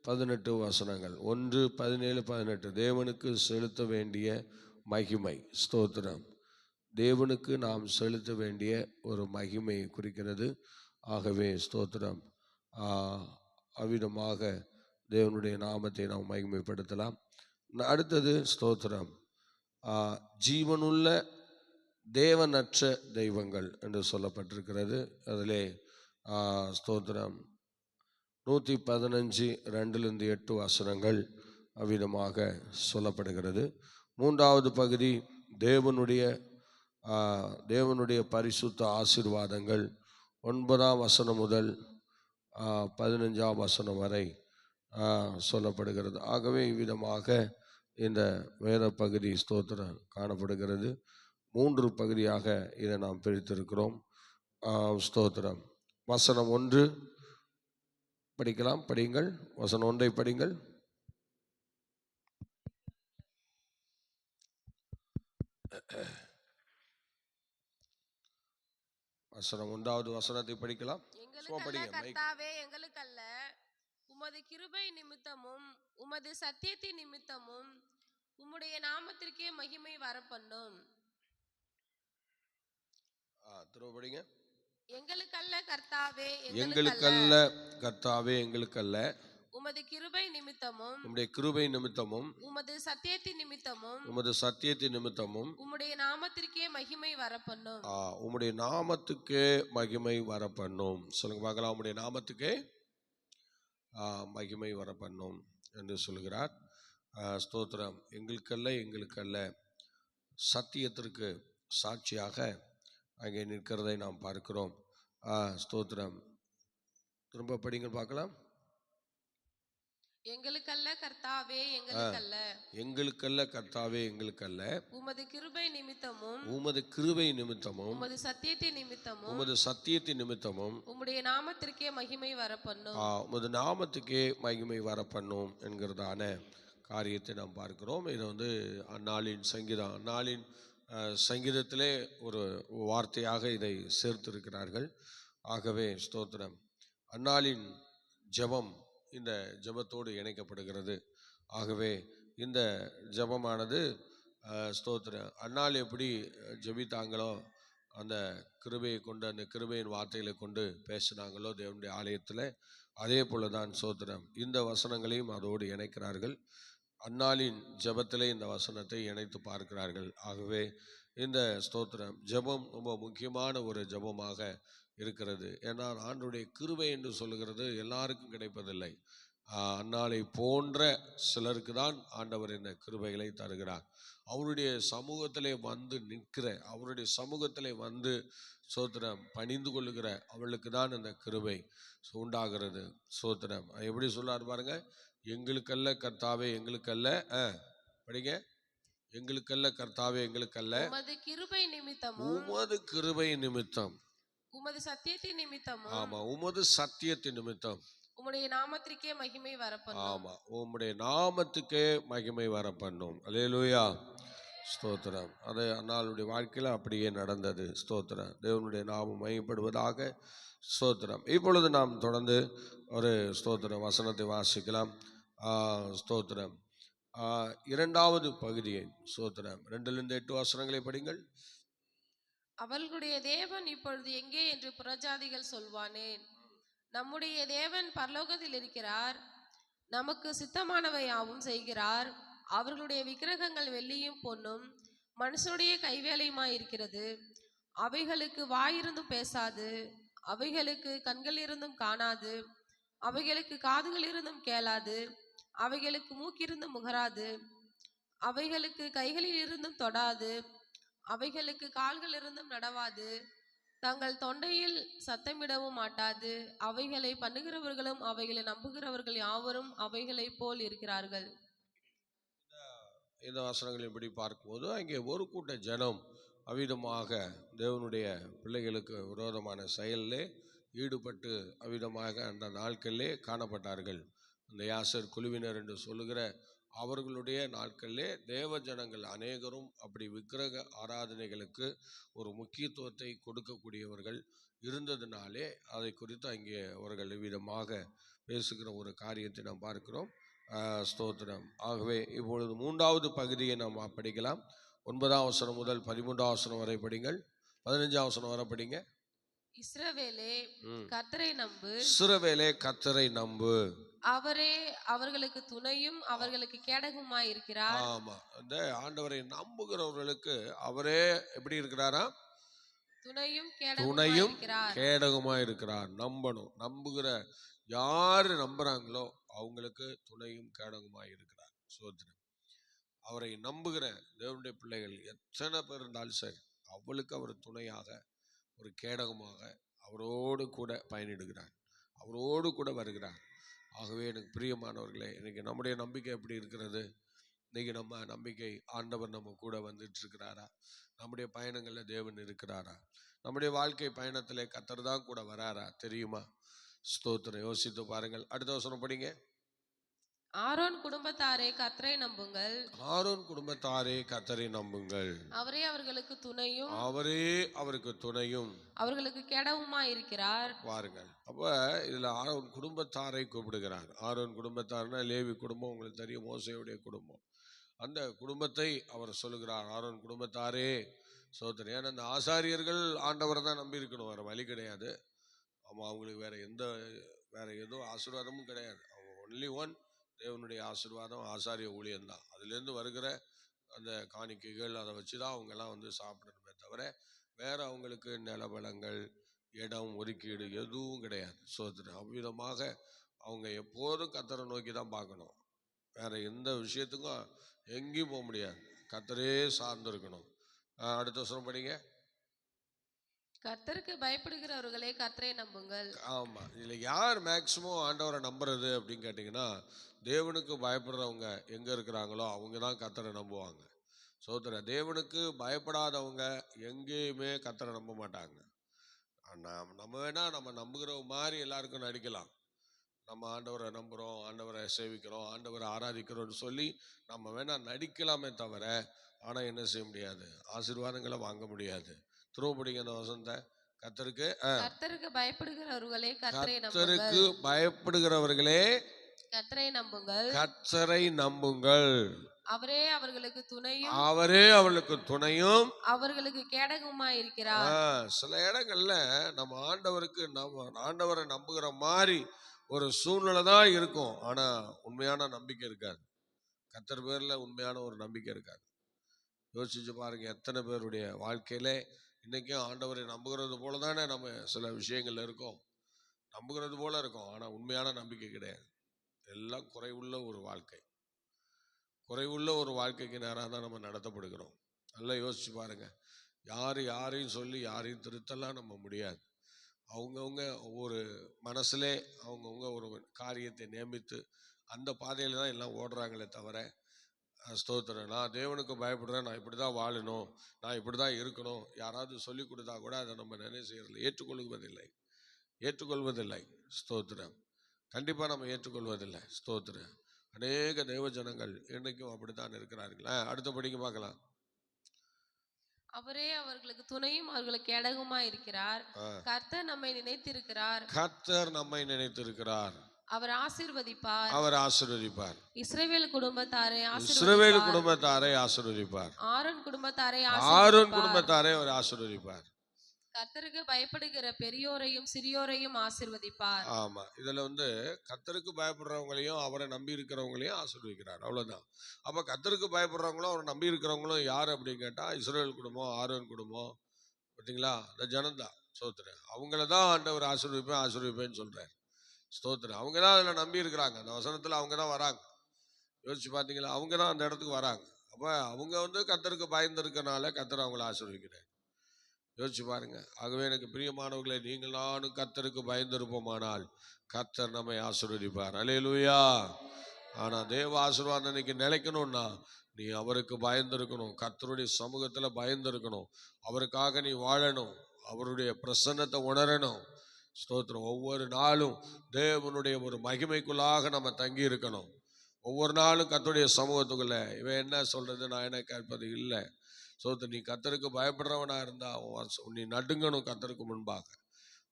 18 வசனங்கள். 1 17 18 தேவனுக்கு செலுத்த வேண்டிய மகிமை. ஸ்தோத்திரம். தேவனுக்கு நாம் செலுத்த வேண்டிய ஒரு மகிமையை குறிக்கிறது. ஆகவே ஸ்தோத்திரம், அவ்விதமாக தேவனுடைய நாமத்தை நாம் மகிமைப்படுத்தலாம். அடுத்தது ஸ்தோத்திரம், ஜீவனுள்ள தேவனற்ற தெய்வங்கள் என்று சொல்லப்பட்டிருக்கிறது. அதிலே ஸ்தோத்திரம் 115 2-8 வசனங்கள் அவ்விதமாக சொல்லப்படுகிறது. 3வது பகுதி தேவனுடைய பரிசுத்த ஆசீர்வாதங்கள் 9ஆம் வசனம் முதல் 15ஆம் வசனம் வரை சொல்லப்படுகிறது. ஆகவே இவ்விதமாக இந்த வேத பகுதி ஸ்தோத்திரம் காணப்படுகிறது. 3 பகுதியாக இதை நாம் பிரித்திருக்கிறோம். ஸ்தோத்திரம். வசனம் 1 படிக்கலாம், படியுங்கள். வசனம் 1 படியுங்கள். வசனம் 1வது வசனத்தை படிக்கலாம். கர்த்தாவே, எங்களுக்கல்ல, உமது கிருபை நிமித்தமும் உமது சத்தியத்தின் நிமித்தமும் உம்முடைய நாமத்திற்கே மகிமை வரப்பண்ணும். திரும்ப படிங்க. எங்களுக்கல்ல கர்த்தாவே, எங்களுக்கல்ல கர்த்தாவே, எங்களுக்கல்ல, உமது கிருபை நிமித்தமும் உம்முடைய கிருபை நிமித்தமும் உமது சத்தியத்தின் நிமித்தமும் உமது சத்தியத்தின் நிமித்தமும் உம்முடைய நாமத்திற்கே மகிமை வரப்பண்ணும். உம்முடைய நாமத்துக்கே மகிமை வரப்பண்ணும். சொல்லுங்க பார்க்கலாம். உம்முடைய நாமத்துக்கே மகிமை வரப்பண்ணும் என்று சொல்கிறார். ஸ்தோத்திரம். எங்களுக்கல்ல சத்தியத்திற்கு சாட்சியாக அங்கே நிற்கிறதை நாம் பார்க்கிறோம். ஸ்தோத்திரம். திரும்ப படிங்க பார்க்கலாம். எங்களுக்கல்ல கர்த்தாவே, எங்களுக்கல்ல. எங்களுக்கல்ல கர்த்தாவே எங்களுக்கல்ல, உமது கிருபை நிமித்தமும் உமது கிருபை நிமித்தமும் உமது சத்தியத்தின் நிமித்தமும் உமது சத்தியத்தின் நிமித்தமும் உம்முடைய நாமத்திற்கே மகிமை வரப்பண்ணும். உமது நாமத்துக்கே மகிமை வர பண்ணும் என்கிறதான காரியத்தை நாம் பார்க்கிறோம். இது வந்து அந்நாளின் சங்கீதம், அந்நாளின் சங்கீதத்திலே ஒரு வார்த்தையாக இதை சேர்த்திருக்கிறார்கள். ஆகவே ஸ்தோத்திரம், அந்நாளின் ஜெபம் இந்த ஜெபத்தோடு இணைக்கப்படுகிறது. ஆகவே இந்த ஜெபமானது ஸ்தோத்திரம், அந்நாள் எப்படி ஜெபித்தாங்களோ அந்த கிருபையை கொண்டு, அந்த கிருபையின் வார்த்தைகளை கொண்டு பேசினாங்களோ தேவனுடைய ஆலயத்தில், அதே போல தான் ஸ்தோத்திரம் இந்த வசனங்களையும் அதோடு இணைக்கிறார்கள். அந்நாளின் ஜெபத்திலே இந்த வசனத்தை இணைத்து பார்க்கிறார்கள். ஆகவே இந்த ஸ்தோத்திரம் ஜெபம் ரொம்ப முக்கியமான ஒரு ஜெபமாக இருக்கிறது. ஏன்னா ஆண்டவருடைய கிருபை என்று சொல்லுகிறது எல்லாருக்கும் கிடைப்பதில்லை. அந்நாளை போன்ற சிலருக்கு தான் ஆண்டவர் இந்த கிருபைகளை தருகிறார். அவருடைய சமூகத்திலே வந்து நிற்கிற, அவருடைய சமூகத்திலே வந்து சோத்திரம் பணிந்து கொள்ளுகிற அவளுக்கு தான் இந்த கிருபை உண்டாகிறது. சோத்திரம் எப்படி சொல்லார் பாருங்க, எங்களுக்கல்ல கர்த்தாவே எங்களுக்கல்ல, படிங்க, எங்களுக்கல்ல கர்த்தாவே எங்களுக்கல்ல, உமது கிருபை நிமித்தமும் உமது கிருபை நிமித்தம், உமது சத்தியத்தின் நிமித்தமும், ஆமா உமது சத்தியத்தின் நிமித்தம், உம்முடைய நாமத்திற்கே மகிமை வரப்பண்ணும். ஆமா உம்முடைய நாமத்துக்கே மகிமை வர பண்ணும். அல்லேலூயா, ஸ்தோத்திரம். அது அன்னாளுடைய வாழ்க்கையில் அப்படியே நடந்தது. ஸ்தோத்திரம், தேவனுடைய நாமம் மகிமைப்படுவதாக. ஸ்தோத்திரம். இப்பொழுது நாம் தொடர்ந்து ஒரு ஸ்தோத்திரம் வசனத்தை வாசிக்கலாம். ஸ்தோத்திரம், இரண்டாவது பகுதியை ஸ்தோத்திரம் 2-8 வசனங்களை படிங்கள். அவர்களுடைய தேவன் இப்பொழுது எங்கே என்று புறஜாதிகள் சொல்வானேன். நம்முடைய தேவன் பரலோகத்தில் இருக்கிறார், நமக்கு சித்தமானவை யாவும் செய்கிறார். அவர்களுடைய விக்கிரகங்கள் வெள்ளியும் பொன்னும் மனுஷனுடைய கைவேலையுமாய் இருக்கிறது. அவைகளுக்கு வாயிருந்தும் பேசாது, அவைகளுக்கு கண்கள் இருந்தும் காணாது, அவைகளுக்கு காதுகள் இருந்தும் கேளாது, அவைகளுக்கு மூக்கிருந்தும் முகராது, அவைகளுக்கு கைகளில் இருந்தும் தொடாது, அவைகளுக்கு கால்கள் இருந்தும் நடவாது, தங்கள் தொண்டையில் சத்தமிடவும் மாட்டாது. அவைகளை பண்ணுகிறவர்களும் அவைகளை நம்புகிறவர்கள் யாவரும் அவைகளை போல் இருக்கிறார்கள். இந்த வசனங்களை இப்படி பார்க்கும்போது அங்கே ஒரு கூட்ட ஜனம் அவ்விதமாக தேவனுடைய பிள்ளைகளுக்கு விரோதமான செயலிலே ஈடுபட்டு அவ்விதமாக அந்த நாட்களிலே காணப்பட்டார்கள். அந்த யாசர் குழுவினர் என்று சொல்லுகிற அவர்களுடைய நாட்களிலே தேவ ஜனங்கள் அநேகரும் அப்படி விக்கிரக ஆராதனைகளுக்கு ஒரு முக்கியத்துவத்தை கொடுக்கக்கூடியவர்கள் இருந்ததினாலே அதை குறித்து அங்கே அவர்கள் விதமாக பேசுகிற ஒரு காரியத்தை நாம் பார்க்கிறோம். ஸ்தோத்திரம். ஆகவே இப்பொழுது 3வது பகுதியை நாம் படிக்கலாம். 9ஆம் வசனம் முதல் 13ஆம் வசனம் வரை படிங்கள். 15ஆம் வசனம் வரை படிங்க. இஸ்ரவேலே கர்த்தரை நம்பு, இஸ்ரவேலே கர்த்தரை நம்பு, அவரே அவர்களுக்கு துணையும் அவர்களுக்கு கேடகமாய் இருக்கிறார். ஆமா, இந்த ஆண்டவரை நம்புகிறவர்களுக்கு அவரே எப்படி இருக்கிறாரா? துணையும் கேடகமாய் இருக்கிறார். நம்பணும். நம்புகிற யாரு நம்புறாங்களோ அவங்களுக்கு துணையும் கேடகமாய் இருக்கிறார். சோதனை, அவரை நம்புகிற தேவனுடைய பிள்ளைகள் எத்தனை பேர் இருந்தாலும் சரி, அவளுக்கு அவர் துணையாக ஒரு கேடகமாக அவரோடு கூட பயணிடுகிறார், அவரோடு கூட வருகிறார். ஆகவே எனக்கு பிரியமானவர்களே, இன்னைக்கு நம்முடைய நம்பிக்கை எப்படி இருக்கிறது? இன்னைக்கு நம்ம நம்பிக்கை, ஆண்டவர் நம்ம கூட வந்துட்டு இருக்கிறாரா? நம்முடைய பயணங்களில் தேவன் இருக்கிறாரா? நம்முடைய வாழ்க்கை பயணத்தில் கர்த்தர் தான் கூட வராரா? தெரியுமா? ஸ்தோத்திரம். யோசித்து பாருங்கள். அடுத்த வசனம் படிங்க. ஆரோன் குடும்பத்தாரே கர்த்தரை நம்புங்கள், ஆரோன் குடும்பத்தாரே கர்த்தரை நம்புங்கள், அவரே அவர்களுக்கு துணையும் அவரே அவருக்கு துணையும் அவர்களுக்கு கேடகமாய் இருக்கிறார். பாருங்கள், அப்ப இதுல ஆரோன் குடும்பத்தாரை கூப்பிடுகிறார். ஆரோன் குடும்பத்தார்னா லேவி குடும்பம், உங்களுக்கு தெரியும், மோசேயுடைய குடும்பம். அந்த குடும்பத்தை அவர் சொல்லுகிறார், ஆரோன் குடும்பத்தாரே சோதனை. ஏன்னா அந்த ஆசாரியர்கள் ஆண்டவரை தான் நம்பி இருக்கணும், வேற வழி கிடையாது. அவங்களுக்கு வேற எதுவும் ஆசீர்வாதமும் கிடையாது. அவங்க ஒன்லி ஒன் தேவனுடைய ஆசீர்வாதம், ஆசாரிய ஊழியம்தான். அதுலேருந்து வருகிற அந்த காணிக்கைகள் அதை வச்சு தான் அவங்கெல்லாம் வந்து சாப்பிடணுமே தவிர வேற அவங்களுக்கு நிலபலங்கள், இடம் ஒதுக்கீடு எதுவும் கிடையாது. சோதனை அவ்விதமாக அவங்க எப்போதும் கர்த்தரை நோக்கி தான் பார்க்கணும். வேற எந்த விஷயத்துக்கும் எங்கேயும் போக முடியாது, கர்த்தரே சார்ந்து இருக்கணும். அடுத்த வருஷம் படிங்க. கர்த்தருக்கு பயப்படுகிறவர்களே கர்த்தரை நம்புங்கள். ஆமா, இதுல யார் மேக்சிமம் ஆண்டவரை நம்புறது அப்படின்னு கேட்டிங்கன்னா, தேவனுக்கு பயப்படுறவங்க எங்க இருக்கிறாங்களோ அவங்க தான் கர்த்தரை நம்புவாங்க. சோதர தேவனுக்கு பயப்படாதவங்க எங்கேயுமே கர்த்தரை நம்ப மாட்டாங்க. நம்ம வேணா நம்ம நம்புகிற மாதிரி எல்லாருக்கும் நடிக்கலாம். நம்ம ஆண்டவரை நம்புறோம், ஆண்டவரை சேவிக்கிறோம், ஆண்டவரை ஆராதிக்கிறோம்னு சொல்லி நம்ம வேணா நடிக்கலாமே தவிர, ஆனா என்ன செய்ய முடியாது, ஆசீர்வாதங்களை வாங்க முடியாது. திரும்ப படிங்க அந்த வசனத்தை. கர்த்தருக்கு கர்த்தருக்கு பயப்படுகிறவர்களே கர்த்தரை கர்த்தருக்கு நம்புங்கள். பயப்படுகிறவர்களே கர்த்தரை நம்புங்கள். கர்த்தரை நம்புங்கள். அவரே அவர்களுக்கு துணையும் அவரே அவளுக்கு துணையும். அவர்களுக்கு கேடகமாய் இருக்கிறார். சில இடங்கள்ல நம்ம ஆண்டவருக்கு நம்ம ஆண்டவரை நம்புகிற மாதிரி ஒரு சூழ்நிலை தான் இருக்கும். ஆனா உண்மையான நம்பிக்கை இருக்காது. கர்த்தர் பேர்ல உண்மையான ஒரு நம்பிக்கை இருக்காது. யோசிச்சு பாருங்க, எத்தனை பேருடைய வாழ்க்கையில இன்னைக்கும் ஆண்டவரை நம்புகிறது போல தானே நம்ம சில விஷயங்கள்ல இருக்கோம். நம்புகிறது போல இருக்கும், ஆனா உண்மையான நம்பிக்கை கிடையாது. எல்லாம் குறைவுள்ள ஒரு வாழ்க்கை. குறைவுள்ள ஒரு வாழ்க்கைக்கு நேராக தான் நம்ம நடத்தப்படுகிறோம். நல்லா யோசிச்சு பாருங்க. யாரையும் சொல்லி யாரையும் திருத்தலாம் நம்ம முடியாது. அவங்கவுங்க ஒவ்வொரு மனசுலே அவங்கவுங்க ஒரு காரியத்தை நியமித்து அந்த பாதையில தான் எல்லாம் ஓடுறாங்களே தவிர, ஸ்தோத்திரம், நான் தேவனுக்கு பயப்படுறேன், நான் இப்படி தான் வாழணும், நான் இப்படி தான் இருக்கணும், யாராவது சொல்லி கொடுத்தா கூட அதை நம்ம நினைவு செய்யறதில்லை, ஏற்றுக்கொள்வதில்லை. ஸ்தோத்திரம். கண்டிப்பாக நம்ம ஏற்றுக்கொள்வதில்லை. ஸ்தோத்திரம். அநேக தேவ ஜனங்கள் இன்னைக்கும் அப்படித்தான் இருக்கிறார்கள். அடுத்தபடிக்கு பார்க்கலாம். அவரே அவர்களுக்கு துணையும் அவர்களுக்கு கேடகமாய் இருக்கிறார். கர்த்தர் நம்மை நினைத்திருக்கிறார். கர்த்தர் நம்மை நினைத்திருக்கிறார். அவர் ஆசீர்வதிப்பார். அவர் ஆசீர்வதிப்பார். இஸ்ரவேல் குடும்பத்தாரை ஆசீர்வதிப்பார். ஆரோன் குடும்பத்தாரை அவர் ஆசீர்வதிப்பார். கர்த்தருக்கு பயப்படுகிற பெரியோரையும் சிறியோரையும் ஆசீர்வதிப்பார். ஆமா, இதுல கர்த்தருக்கு பயப்படுறவங்களையும் அவரை நம்பி இருக்கிறவங்களையும் ஆசீர்வதிக்கிறார். அவ்வளவுதான். அப்ப கர்த்தருக்கு பயப்படுறவங்களும் அவரை நம்பி இருக்கிறவங்களும் யார் அப்படின்னு கேட்டா, இஸ்ரவேல் குடும்பம், ஆரோன் குடும்பம். பார்த்தீங்களா, இந்த ஜனம்தான். ஸ்தோத்திரம். அவங்களதான் ஆண்டவர் ஆசீர்வதிப்பேன்னு சொல்றாரு. ஸ்தோத்திரம். அவங்க தான் அதில் நம்பி இருக்கிறாங்க. அந்த வசனத்தில் அவங்க தான் வராங்க. யோசிச்சு பார்த்தீங்களா, அவங்க தான் அந்த இடத்துக்கு வராங்க. அப்போ அவங்க கர்த்தருக்கு பயந்து இருக்கனால கர்த்தர் அவங்கள ஆசீர்வதிக்கிறார். யோசிச்சு பாருங்க. ஆகவே எனக்கு பிரியமானவர்களே, நீங்கள் நானும் கர்த்தருக்கு பயந்திருப்போமானால் கர்த்தர் நம்மை ஆசீர்வதிப்பார். அல்லேலூயா. ஆனா தேவ ஆசீர்வாதம் இன்னைக்கு நிலைக்கணும்னா நீ அவருக்கு பயந்திருக்கணும், கர்த்தருடைய சமூகத்துல பயந்திருக்கணும், அவருக்காக நீ வாழணும், அவருடைய பிரசன்னத்தை உணரணும். ஸ்தோத்திரம். ஒவ்வொரு நாளும் தேவனுடைய ஒரு மகிமைக்குள்ளாக நம்ம தங்கி இருக்கணும். ஒவ்வொரு நாளும் கர்த்தருடைய சமூகத்துக்குள்ள இவன் என்ன சொல்றது, நான் என்ன கேட்பது இல்லை. ஸ்தோத்திரம். நீ கர்த்தருக்கு பயப்படுறவனா இருந்தா நீ நடுங்கணும் கர்த்தருக்கு முன்பாக.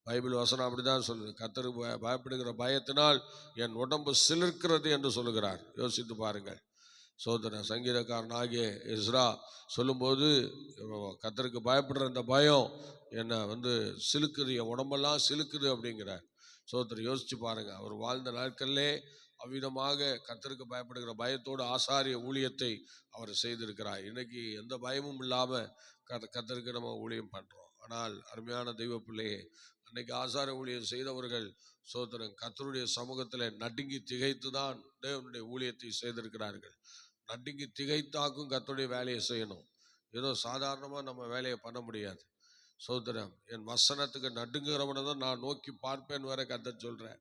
பைபிள் வசனம் அப்படிதான் சொல்லுது. கர்த்தருக்கு பயப்படுகிற பயத்தினால் என் உடம்பு சிலிர்க்கிறது என்று சொல்லுகிறார். யோசித்து பாருங்கள். சோதரன் சங்கீதக்காரன் ஆகிய எஸ்ரா சொல்லும்போது, கர்த்தருக்கு பயப்படுற இந்த பயம் என்னை சிலுக்குது, என் உடம்பெல்லாம் சிலுக்குது அப்படிங்கிறார். சோதரன் யோசிச்சு பாருங்க. அவர் வாழ்ந்த நாட்களிலே அவ்விதமாக கர்த்தருக்கு பயப்படுகிற பயத்தோடு ஆசாரிய ஊழியத்தை அவர் செய்திருக்கிறார். இன்னைக்கு எந்த பயமும் இல்லாம கர்த்தருக்கு நம்ம ஊழியம் பண்றோம். ஆனால் அருமையான தெய்வ பிள்ளையே, அன்னைக்கு ஆசார ஊழியம் செய்தவர்கள் சோதரன் கர்த்தருடைய சமூகத்தில் நடுங்கி திகைத்து தான் தேவனுடைய ஊழியத்தை செய்திருக்கிறார்கள். நடுங்கி திகைத்தாக்கும் கர்த்தருடைய வேலையை செய்யணும். ஏதோ சாதாரணமா நம்ம வேலையை பண்ண முடியாது. சோதரம், என் வசனத்துக்கு நடுங்குறவனை தான் நான் நோக்கி பார்ப்பேன் வரை கர்த்தர் சொல்றேன்.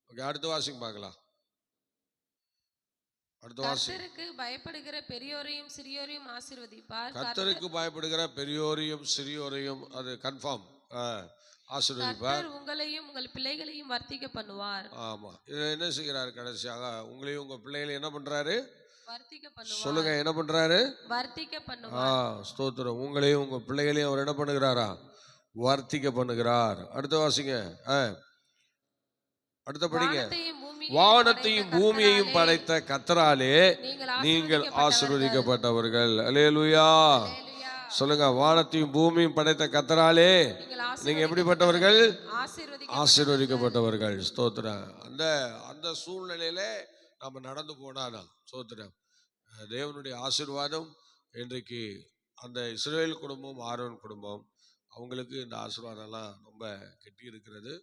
ஓகே, அடுத்த வாசிங்க பார்க்கலாம். கர்த்தருக்கு பயப்படுகிற பெரியோரையும் சிறியோரையும் ஆசீர்வதிப்பார். கர்த்தருக்கு பயப்படுகிற பெரியோரையும் சிறியோரையும் அது கன்ஃபார்ம் ஆசீர்வதிப்பார். உங்களையும் உங்கள் பிள்ளைகளையும் வர்த்திக்க பண்ணுவார். ஆமா, இது என்ன செய்கிறார்? கடைசியாக உங்களையும் உங்க பிள்ளைகளையும் என்ன பண்றாரு? வர்த்திக்க பண்ணுவார். சொல்லுங்க, என்ன பண்றாரு? வர்த்திக்க பண்ணுவார். ஸ்தோத்திரம். உங்களையும் உங்க பிள்ளைகளையும் அவர் என்ன பண்ணுகிறாரா? வர்த்திக்க பண்ணுகிறார். அடுத்த வாசிங்க. அடுத்த படிங்க. வானத்தையும் பூமியையும் படைத்த கர்த்தராலே நீங்கள் ஆசீர்வதிக்கப்பட்டவர்கள். அல்லேலூயா. சொல்லுங்க, வானத்தையும் பூமியும் படைத்த கர்த்தராலே நீங்க எப்படிப்பட்டவர்கள்? ஆசீர்வதிக்கப்பட்டவர்கள். ஸ்தோத்திரம். அந்த அந்த சூழ்நிலையில நாம நடந்து போனாதான் ஸ்தோத்திரம், தேவனுடைய ஆசீர்வாதம் இன்றைக்கு அந்த இஸ்ரவேல் குடும்பம், ஆரோன் குடும்பம், அவங்களுக்கு இந்த ஆசீர்வாதம்லாம் ரொம்ப கெட்டி இருக்கிறது.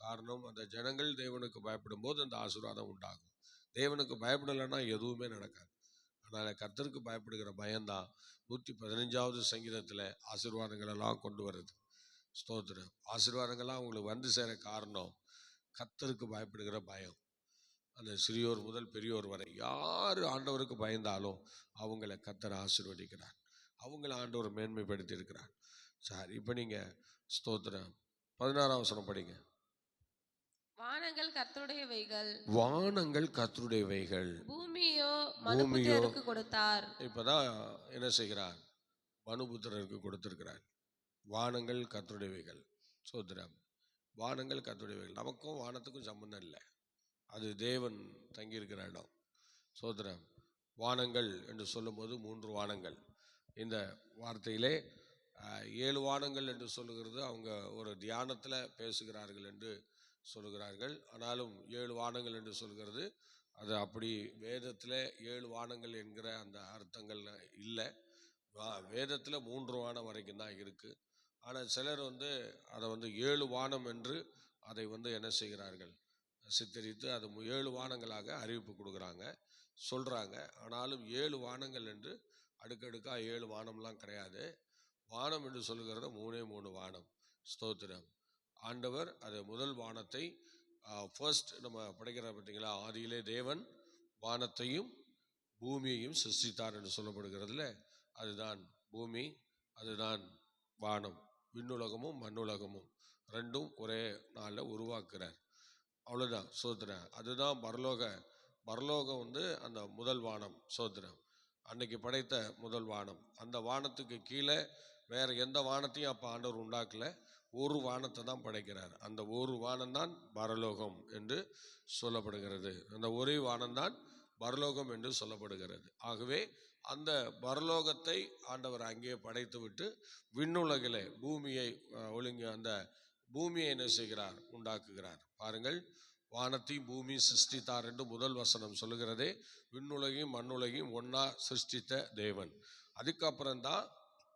காரணம், அந்த ஜனங்கள் தேவனுக்கு பயப்படும் போது அந்த ஆசீர்வாதம் உண்டாகும். தேவனுக்கு பயப்படலைன்னா எதுவுமே நடக்காது. அதனால கர்த்தருக்கு பயப்படுகிற பயம்தான் 115வது சங்கீதத்தில் ஆசீர்வாதங்கள் எல்லாம் கொண்டு வருது. ஸ்தோத்திரம். ஆசீர்வாதங்கள்லாம் உங்களுக்கு வந்து சேர காரணம் கர்த்தருக்கு பயப்படுகிற பயம். அந்த சிறியோர் முதல் பெரியோர் வரை யார் ஆண்டவருக்கு பயந்தாலும் அவங்கள கர்த்தர் ஆசீர்வதிக்கிறார், அவங்கள ஆண்டவர் மேன்மைப்படுத்தி இருக்கிறார். சரி, இப்போ நீங்க ஸ்தோத்திரம் 16ஆம் வசனம் படிங்க. வானங்கள் கர்த்தருடையவைகள், வானங்கள் கர்த்தருடையவைகள், பூமியோ பூமியோ மனுபுத்திரருக்கு கொடுத்தார். இப்பதான் என்ன செய்கிறார்? மனுபுத்திரருக்கு கொடுத்திருக்கிறார். வானங்கள் கர்த்தருடையவைகள். ஸ்தோத்திரம். வானங்கள் கர்த்தருடையவைகள். நமக்கும் வானத்துக்கும் சம்பந்தம் இல்லை, அது தேவன் தங்கியிருக்கிற இடம். ஸ்தோத்திரம். வானங்கள் என்று சொல்லும்போது 3 வானங்கள். இந்த வார்த்தையிலே 7 வானங்கள் என்று சொல்லுகிறது அவங்க ஒரு தியானத்தில் பேசுகிறார்கள் என்று சொல்லுகிறார்கள். ஆனாலும் 7 வானங்கள் என்று சொல்கிறது அது அப்படி வேதத்தில் 7 வானங்கள் என்கிற அந்த அர்த்தங்கள் இல்லை. வேதத்தில் 3 வானம் வரைக்கும் தான் இருக்குது. ஆனால் சிலர் அதை 7 வானம் என்று அதை என்ன செய்கிறார்கள்? சித்தரித்து அது 7 வானங்களாக அறிவிப்பு கொடுக்குறாங்க, சொல்கிறாங்க. ஆனாலும் 7 வானங்கள் என்று அடுக்கடுக்காக 7 வானம்லாம் கிடையாது. வானம் என்று சொல்லுகிறது 3 வானம். ஸ்தோத்திரம். ஆண்டவர் அது முதல் வானத்தை ஃபர்ஸ்ட் நம்ம படைக்கிற பார்த்தீங்களா, ஆதியிலே தேவன் வானத்தையும் பூமியையும் சிருஷ்டித்தார் என்று சொல்லப்படுகிறதுல அதுதான் பூமி, அதுதான் வானம். விண்ணுலகமும் மண்ணுலகமும் ரெண்டும் ஒரே நாளில் உருவாக்குறார். அவ்வளோதான். சோத்திரம். அதுதான் பரலோகம் அந்த முதல் வானம். சோத்திரம். அன்னைக்கு படைத்த முதல் வானம். அந்த வானத்துக்கு கீழே வேற எந்த வானத்தையும் அப்போ ஆண்டவர் உண்டாக்கல, ஒரு வானத்தை தான் படைக்கிறார். அந்த ஒரு வானம் தான் பரலோகம் என்று சொல்லப்படுகிறது. அந்த ஒரே வானம்தான் பரலோகம் என்று சொல்லப்படுகிறது. ஆகவே அந்த பரலோகத்தை ஆண்டவர் அங்கே படைத்து விட்டு விண்ணுலகிலே பூமியை அந்த பூமியை என்ன செய்கிறார்? உண்டாக்குகிறார். பாருங்கள், வானத்தையும் பூமி சிருஷ்டித்தார் என்று முதல் வசனம் சொல்லுகிறதே. விண்ணுலகையும் மண்ணுலகையும் ஒன்னா சிருஷ்டித்த தேவன். அதுக்கப்புறம்தான்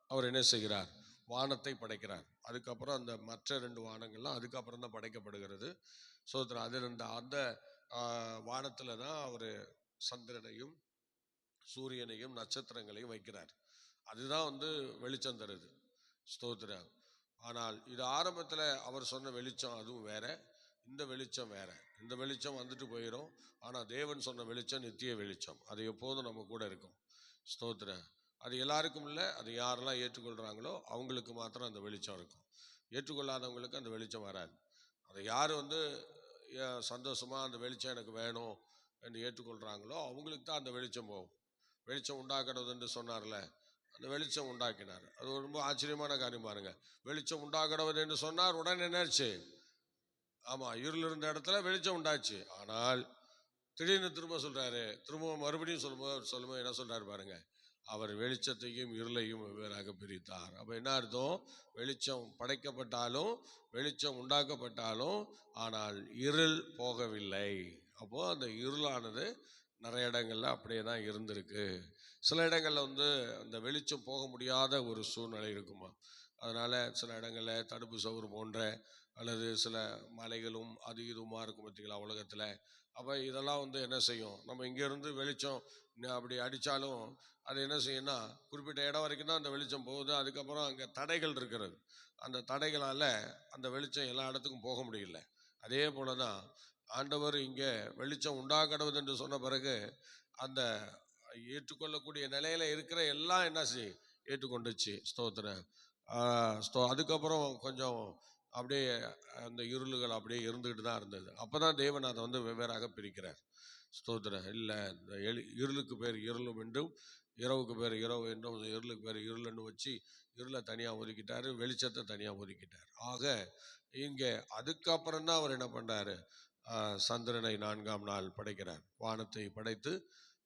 அவர் என்ன செய்கிறார்? வானத்தை படைக்கிறார். அதுக்கப்புறம் அந்த மற்ற 2 வானங்கள்லாம் அதுக்கப்புறம் தான் படைக்கப்படுகிறது. சோதரன். அதில் அந்த வானத்துல தான் அவர் சந்திரனையும் சூரியனையும் நட்சத்திரங்களையும் வைக்கிறார். அதுதான் வெளிச்சம் தருது. ஸ்தோத்திரம். ஆனால் இது ஆரம்பத்தில் அவர் சொன்ன வெளிச்சம் அதுவும் வேற, இந்த வெளிச்சம் வேற. இந்த வெளிச்சம் வந்துட்டு போயிடும். ஆனால் தேவன் சொன்ன வெளிச்சம் நித்திய வெளிச்சம், அது எப்போதும் நம்ம கூட இருக்கும். ஸ்தோத்திரம். அது எல்லாருக்கும் இல்லை, அது யாரெல்லாம் ஏற்றுக்கொள்கிறாங்களோ அவங்களுக்கு மாத்திரம் அந்த வெளிச்சம் இருக்கும். ஏற்றுக்கொள்ளாதவங்களுக்கு அந்த வெளிச்சம் வராது. அதை யார் சந்தோஷமாக அந்த வெளிச்சம் எனக்கு வேணும் என்று ஏற்றுக்கொள்கிறாங்களோ அவங்களுக்கு தான் அந்த வெளிச்சம் போகும். வெளிச்சம் உண்டாக்கணும் என்று சொன்னார்ல, அந்த வெளிச்சம் உண்டாக்கினார். அது ரொம்ப ஆச்சரியமான காரியம் பாருங்க. வெளிச்சம் உண்டாக்கணும் என்று சொன்னார், உடனே என்னாச்சு? ஆமா, இருள் இருந்த இடத்துல வெளிச்சம் உண்டாச்சு. ஆனால் திடீர்னு திரும்ப சொல்றாரு, திரும்ப மறுபடியும் சொல்லும்போது என்ன சொல்றாரு பாருங்க, அவர் வெளிச்சத்தையும் இருளையும் வெவ்வேறாக பிரித்தார். அப்ப என்ன அர்த்தம்? வெளிச்சம் படைக்கப்பட்டாலும் வெளிச்சம் உண்டாக்கப்பட்டாலும் ஆனால் இருள் போகவில்லை. அப்போ அந்த இருளானது நிறைய இடங்கள்ல அப்படியே தான் இருந்திருக்கு. சில இடங்கள்ல அந்த வெளிச்சம் போக முடியாத ஒரு சூழ்நிலை இருக்குமா. அதனால சில இடங்கள்ல தடுப்பு சவுறு போன்ற அல்லது சில மலைகளும் அது இதுமா இருக்கும் பார்த்தீங்களா உலகத்துல. அப்போ இதெல்லாம் என்ன செய்யும்? நம்ம இங்கேருந்து வெளிச்சம் அப்படி அடித்தாலும் அது என்ன செய்யும்னா குறிப்பிட்ட இடம் வரைக்கும் தான் அந்த வெளிச்சம் போகுது. அதுக்கப்புறம் அங்கே தடைகள் இருக்கிறது. அந்த தடைகளால் அந்த வெளிச்சம் எல்லா இடத்துக்கும் போக முடியல. அதே போல தான் ஆண்டவர் இங்கே வெளிச்சம் உண்டாக்கணும் என்று சொன்ன பிறகு அந்த ஏற்றுக்கொள்ளக்கூடிய நிலையில இருக்கிற எல்லாம் என்ன செய்யும்? ஏற்றுக்கொண்டுச்சு. ஸ்தோத்திரம். அதுக்கப்புறம் கொஞ்சம் அப்படியே அந்த இருளுகள் அப்படியே இருந்துகிட்டு தான் இருந்தது. அப்போதான் தேவன் அதை வெவ்வேறாக பிரிக்கிறார். ஸ்தோத்திரம். இல்லை, இந்த இருளுக்கு பேர் இருளும் என்றும் இரவுக்கு பேர் இரவு என்றும் இருளுக்கு பேர் இருள் என்று வச்சு இருளை தனியாக ஒதுக்கிட்டாரு, வெளிச்சத்தை தனியாக ஒதுக்கிட்டார். ஆக இங்கே அதுக்கப்புறம் தான் அவர் என்ன பண்ணுறாரு? சந்திரனை 4ஆம் நாள் படைக்கிறார். வானத்தை படைத்து,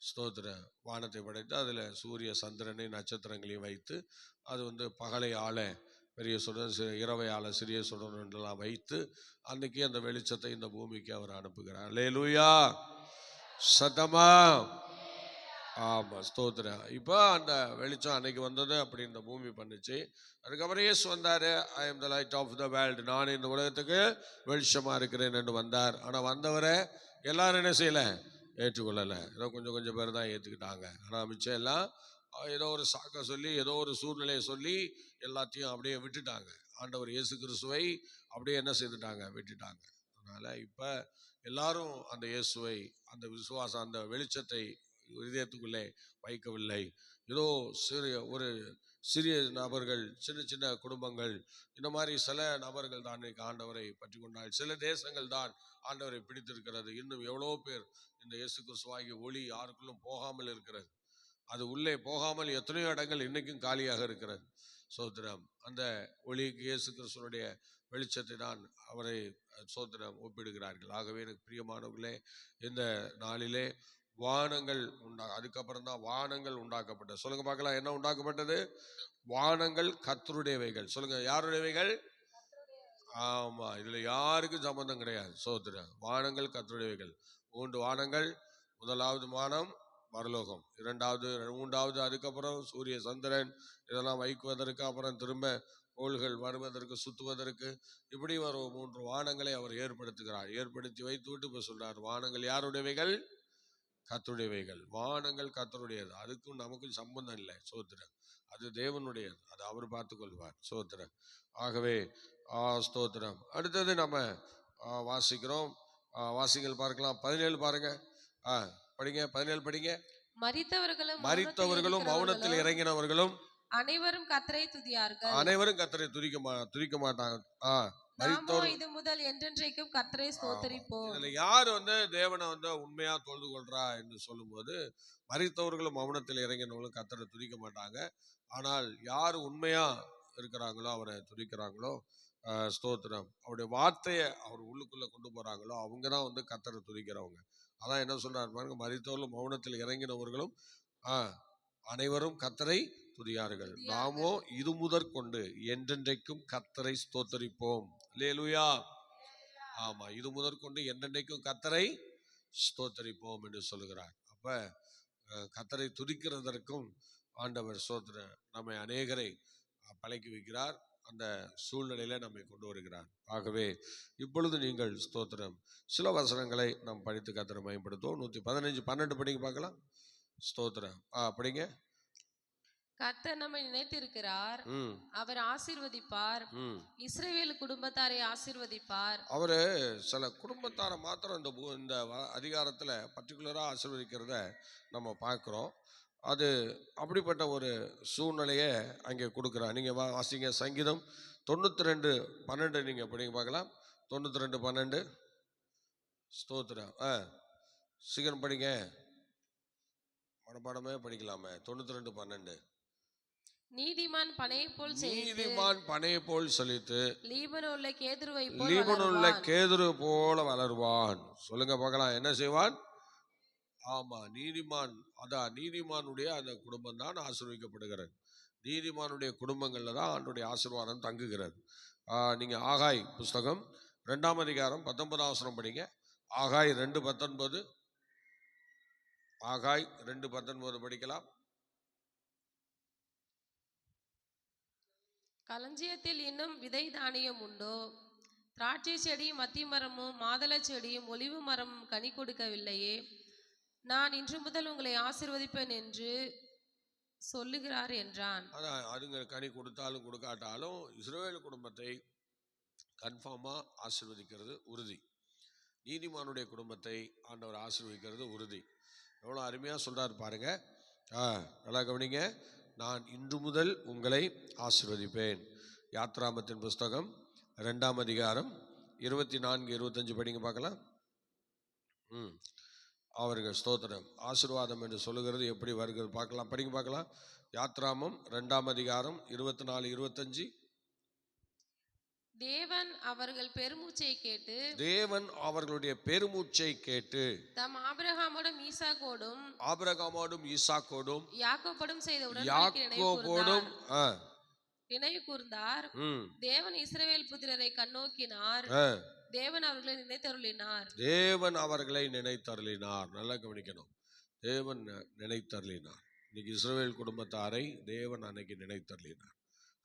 ஸ்தோத்திரம், வானத்தை படைத்து அதில் சூரிய சந்திரனை நட்சத்திரங்களையும் வைத்து அது பகலை ஆள பெரிய சுடன், இரவை ஆள சிறிய சுடன் என்றெல்லாம் வைத்து அன்னைக்கு அந்த வெளிச்சத்தை இந்த பூமிக்கு அவர் அனுப்புகிறார். அல்லேலூயா, சத்தமா. ஆமா, ஸ்தோத்திரம். இப்போ அந்த வெளிச்சம் அன்னைக்கு வந்தது, அப்படி இந்த பூமி பண்ணுச்சு. அதுக்கப்புறம் இயேசு வந்தாரு. I am the light of the world, நான் இந்த உலகத்துக்கு வெளிச்சமா இருக்கிறேன் என்று வந்தார். ஆனால் வந்தவரை எல்லாரும் என்ன செய்யல? ஏற்றுக்கொள்ளலை. ஏதோ கொஞ்சம் பேர் தான் ஏற்றுக்கிட்டாங்க. ஆனால் மிச்சம் எல்லாம் ஏதோ ஒரு சாக்க சொல்லி ஏதோ ஒரு சூழ்நிலையை சொல்லி எல்லாத்தையும் அப்படியே விட்டுட்டாங்க. ஆண்டவர் இயேசு கிறிஸ்துவை அப்படியே என்ன செய்துட்டாங்க, விட்டுட்டாங்க. அதனால இப்ப எல்லாரும் அந்த இயேசுவை, அந்த விசுவாசம், அந்த வெளிச்சத்தை இதயத்துக்குள்ளே வைக்கவில்லை. ஏதோ சிறிய நபர்கள், சின்ன சின்ன குடும்பங்கள், இந்த மாதிரி சில நபர்கள் தான் இன்னைக்கு ஆண்டவரை பற்றி கொண்டால், சில தேசங்கள் தான் ஆண்டவரை பிடித்திருக்கிறது. இன்னும் எவ்வளோ பேர் இந்த இயேசு கிறிஸ்துவாகிய ஒளி யாருக்குள்ளும் போகாமல் இருக்கிறது. அது உள்ளே போகாமல் எத்தனையோ இடங்கள் இன்னைக்கும் காலியாக இருக்கிறது. சோத்திரம். அந்த ஒளிக்கு இயேசு கிறிஸ்துவனுடைய வெளிச்சத்தை தான் அவரை சோத்திரம் ஒப்பிடுகிறார்கள். ஆகவே எனக்கு பிரியமானவர்களே, இந்த நாளிலே வானங்கள் அதுக்கப்புறம் தான் வானங்கள் உண்டாக்கப்பட்டது. சொல்லுங்க பார்க்கலாம், என்ன உண்டாக்கப்பட்டது? வானங்கள் கர்த்தருடையவைகள். சொல்லுங்க, யாருடையவைகள்? ஆமா, இதுல யாருக்கும் சம்பந்தம் கிடையாது. சோத்திரம். வானங்கள் கர்த்தருடையவைகள். 3 வானங்கள். முதலாவது வானம் பரலோகம், மூன்றாவது அதுக்கப்புறம் சூரிய சந்திரன் இதெல்லாம் வைக்குவதற்கு, அப்புறம் திரும்ப கோள்கள் வருவதற்கு, சுத்துவதற்கு, இப்படி ஒரு 3 வானங்களை அவர் ஏற்படுத்துகிறார். ஏற்படுத்தி வைத்து விட்டு இப்ப சொல்றார், வானங்கள் யாருடையவைகள்? கர்த்தருடையவைகள். வானங்கள் கர்த்தருடையது, அதுக்கும் நமக்கும் சம்பந்தம் இல்லை. சோத்திரம். அது தேவனுடையது, அது அவர் பார்த்துக் கொள்வார். சோத்திரம். ஆகவே ஸ்தோத்திரம். அடுத்தது நம்ம வாசிக்கிறோம். வாசிகள் பார்க்கலாம். 17 பாருங்க. படிங்க, 17 படிங்க. மரித்தவர்களும் மௌனத்தில் இறங்கினவர்களும் அனைவரும் கர்த்தரை துதியார்கள். அனைவரும் கர்த்தரை துதிக்க மாட்டாங்க. இது முதல் என்றென்றைக்கும் கர்த்தரை ஸ்தோத்திரிப்போம். இதுல யார் தேவனை உண்மையா தொழுது கொள்றா என்று சொல்லும்போது, மரித்தவர்களும் மௌனத்தில் இறங்கினவர்களும் கர்த்தரை துதிக்க மாட்டாங்க. ஆனால் யார் உண்மையா இருக்கிறாங்களோ, அவரை துதிக்கிறாங்களோ, ஸ்தோத்திரம், அவருடைய வார்த்தையை அவர் உள்ளுக்குள்ள கொண்டு போறாங்களோ, அவங்கதான் கர்த்தரை துதிக்கிறவங்க. அதான் என்ன சொல்றாரு பாருங்க, மரித்தவர்களும் மௌனத்தில் இறங்கினவர்களும் அனைவரும் கர்த்தரை துதியார்கள். நாமோ இது முதற்கொண்டு என்றென்றைக்கும் கர்த்தரை ஸ்தோத்தரிப்போம். அல்லேலூயா. ஆமா, இது முதற்கொண்டு என்றென்றைக்கும் கர்த்தரை ஸ்தோத்தரிப்போம் என்று சொல்லுகிறார். அப்ப கர்த்தரை துதிக்கிறதற்கும் ஆண்டவர் ஸ்தோத்திரம் நம்மை அநேகரை பழக்கி வைக்கிறார். அந்த சூழ்நிலையில நம்மை கொண்டு வருகிறார். ஆகவே இப்பொழுது நீங்கள் ஸ்தோத்திரம் சில வசனங்களை நாம் படித்து கர்த்தரை மகிமைப்படுத்துவோம். 115 12 படிங்க பார்க்கலாம். ஸ்தோத்திரம். படிங்க. கர்த்தர் நம்மை நினைத்திருக்கிறார், அவர் ஆசீர்வதிப்பார், இஸ்ரவேல் குடும்பத்தாரை ஆசீர்வதிப்பார். அவரு சில குடும்பத்தாரை மாத்திரம் இந்த அதிகாரத்துல பர்டிகுலரா ஆசீர்வதிக்கிறத நம்ம பார்க்கிறோம். அது அப்படிப்பட்ட ஒரு சூழ்நிலையை அங்கே கொடுக்குறார். நீங்க வாசிங்க, சங்கீதம் 92:12 நீங்க படிங்க பார்க்கலாம். 92:12. ஸ்தோத்திரம். சீக்கிரம் படிங்க, மனப்பாடமே படிக்கலாமே. 92:12. நீதிமான் பனையை போல் செழித்து லீபனோனுள்ள கேதுரு போல வளருவான். சொல்லுங்க பார்க்கலாம், என்ன செய்வான்? ஆமா, நீதிமான். அதான் நீதிமானுடைய அந்த குடும்பம் தான் ஆசீர்வதிக்கப்படுகிறது. நீதிமானுடைய குடும்பங்கள்ல தான் ஆண்டவருடைய ஆசீர்வாதம் தங்குகிறது. நீங்க ஆகாய் புஸ்தகம் 2ஆம் அதிகாரம் 19ஆம் வசனம் படிங்க. ஆகாய் 2:19. ஆகாய் 2:19 படிக்கலாம். களஞ்சியத்தில் இன்னும் விதை தானியம் உண்டோ? திராட்சை செடியும் அத்தி மரமும் மாதள செடியும் ஒலிவு மரமும் கனி கொடுக்கவில்லையே? நான் இன்று முதல் உங்களை ஆசீர்வதிப்பேன் என்று சொல்லுகிறார் என்றான். அதான், அதுங்க கனி கொடுத்தாலும் கொடுக்காட்டாலும் இஸ்ரவேல் குடும்பத்தை கன்ஃபார்மா ஆசீர்வதிக்கிறது உறுதி. நீதிமானுடைய குடும்பத்தை ஆண்டவர் ஆசீர்வதிக்கிறது உறுதி. எவ்வளோ அருமையா சொல்றாரு பாருங்க. நல்லா கவனிங்க. நான் இன்று முதல் உங்களை ஆசீர்வதிப்பேன். யாத்ராமத்தின் புஸ்தகம் 2ஆம் அதிகாரம் 24-25 படிங்க பார்க்கலாம். அவர்கள் ஸ்தோத்திரம் ஆசீர்வாதம் என்று சொல்லுகிறது எப்படி வருகிறது பார்க்கலாம். படிங்க பார்க்கலாம். யாத்ராமம் 2ஆம் அதிகாரம் 24-25. தேவன் அவர்களுடைய பெருமூச்சை கேட்டு தம் ஆபிரகாமோடும் ஈசாக்கோடும் யாக்கோபோடும் செய்த உடன்படிக்கையோடும் நினைவு கூர்ந்தார். தேவன் இஸ்ரவேல் புத்திரரை கண்ணோக்கினார். தேவன் அவர்களை நினைத்தருளினார். நல்லா கவனிக்கணும். தேவன் நினைத்தருளினார். இன்னைக்கு இஸ்ரவேல் குடும்பத்தாரை தேவன் அன்னைக்கு நினைத்தருளினார்.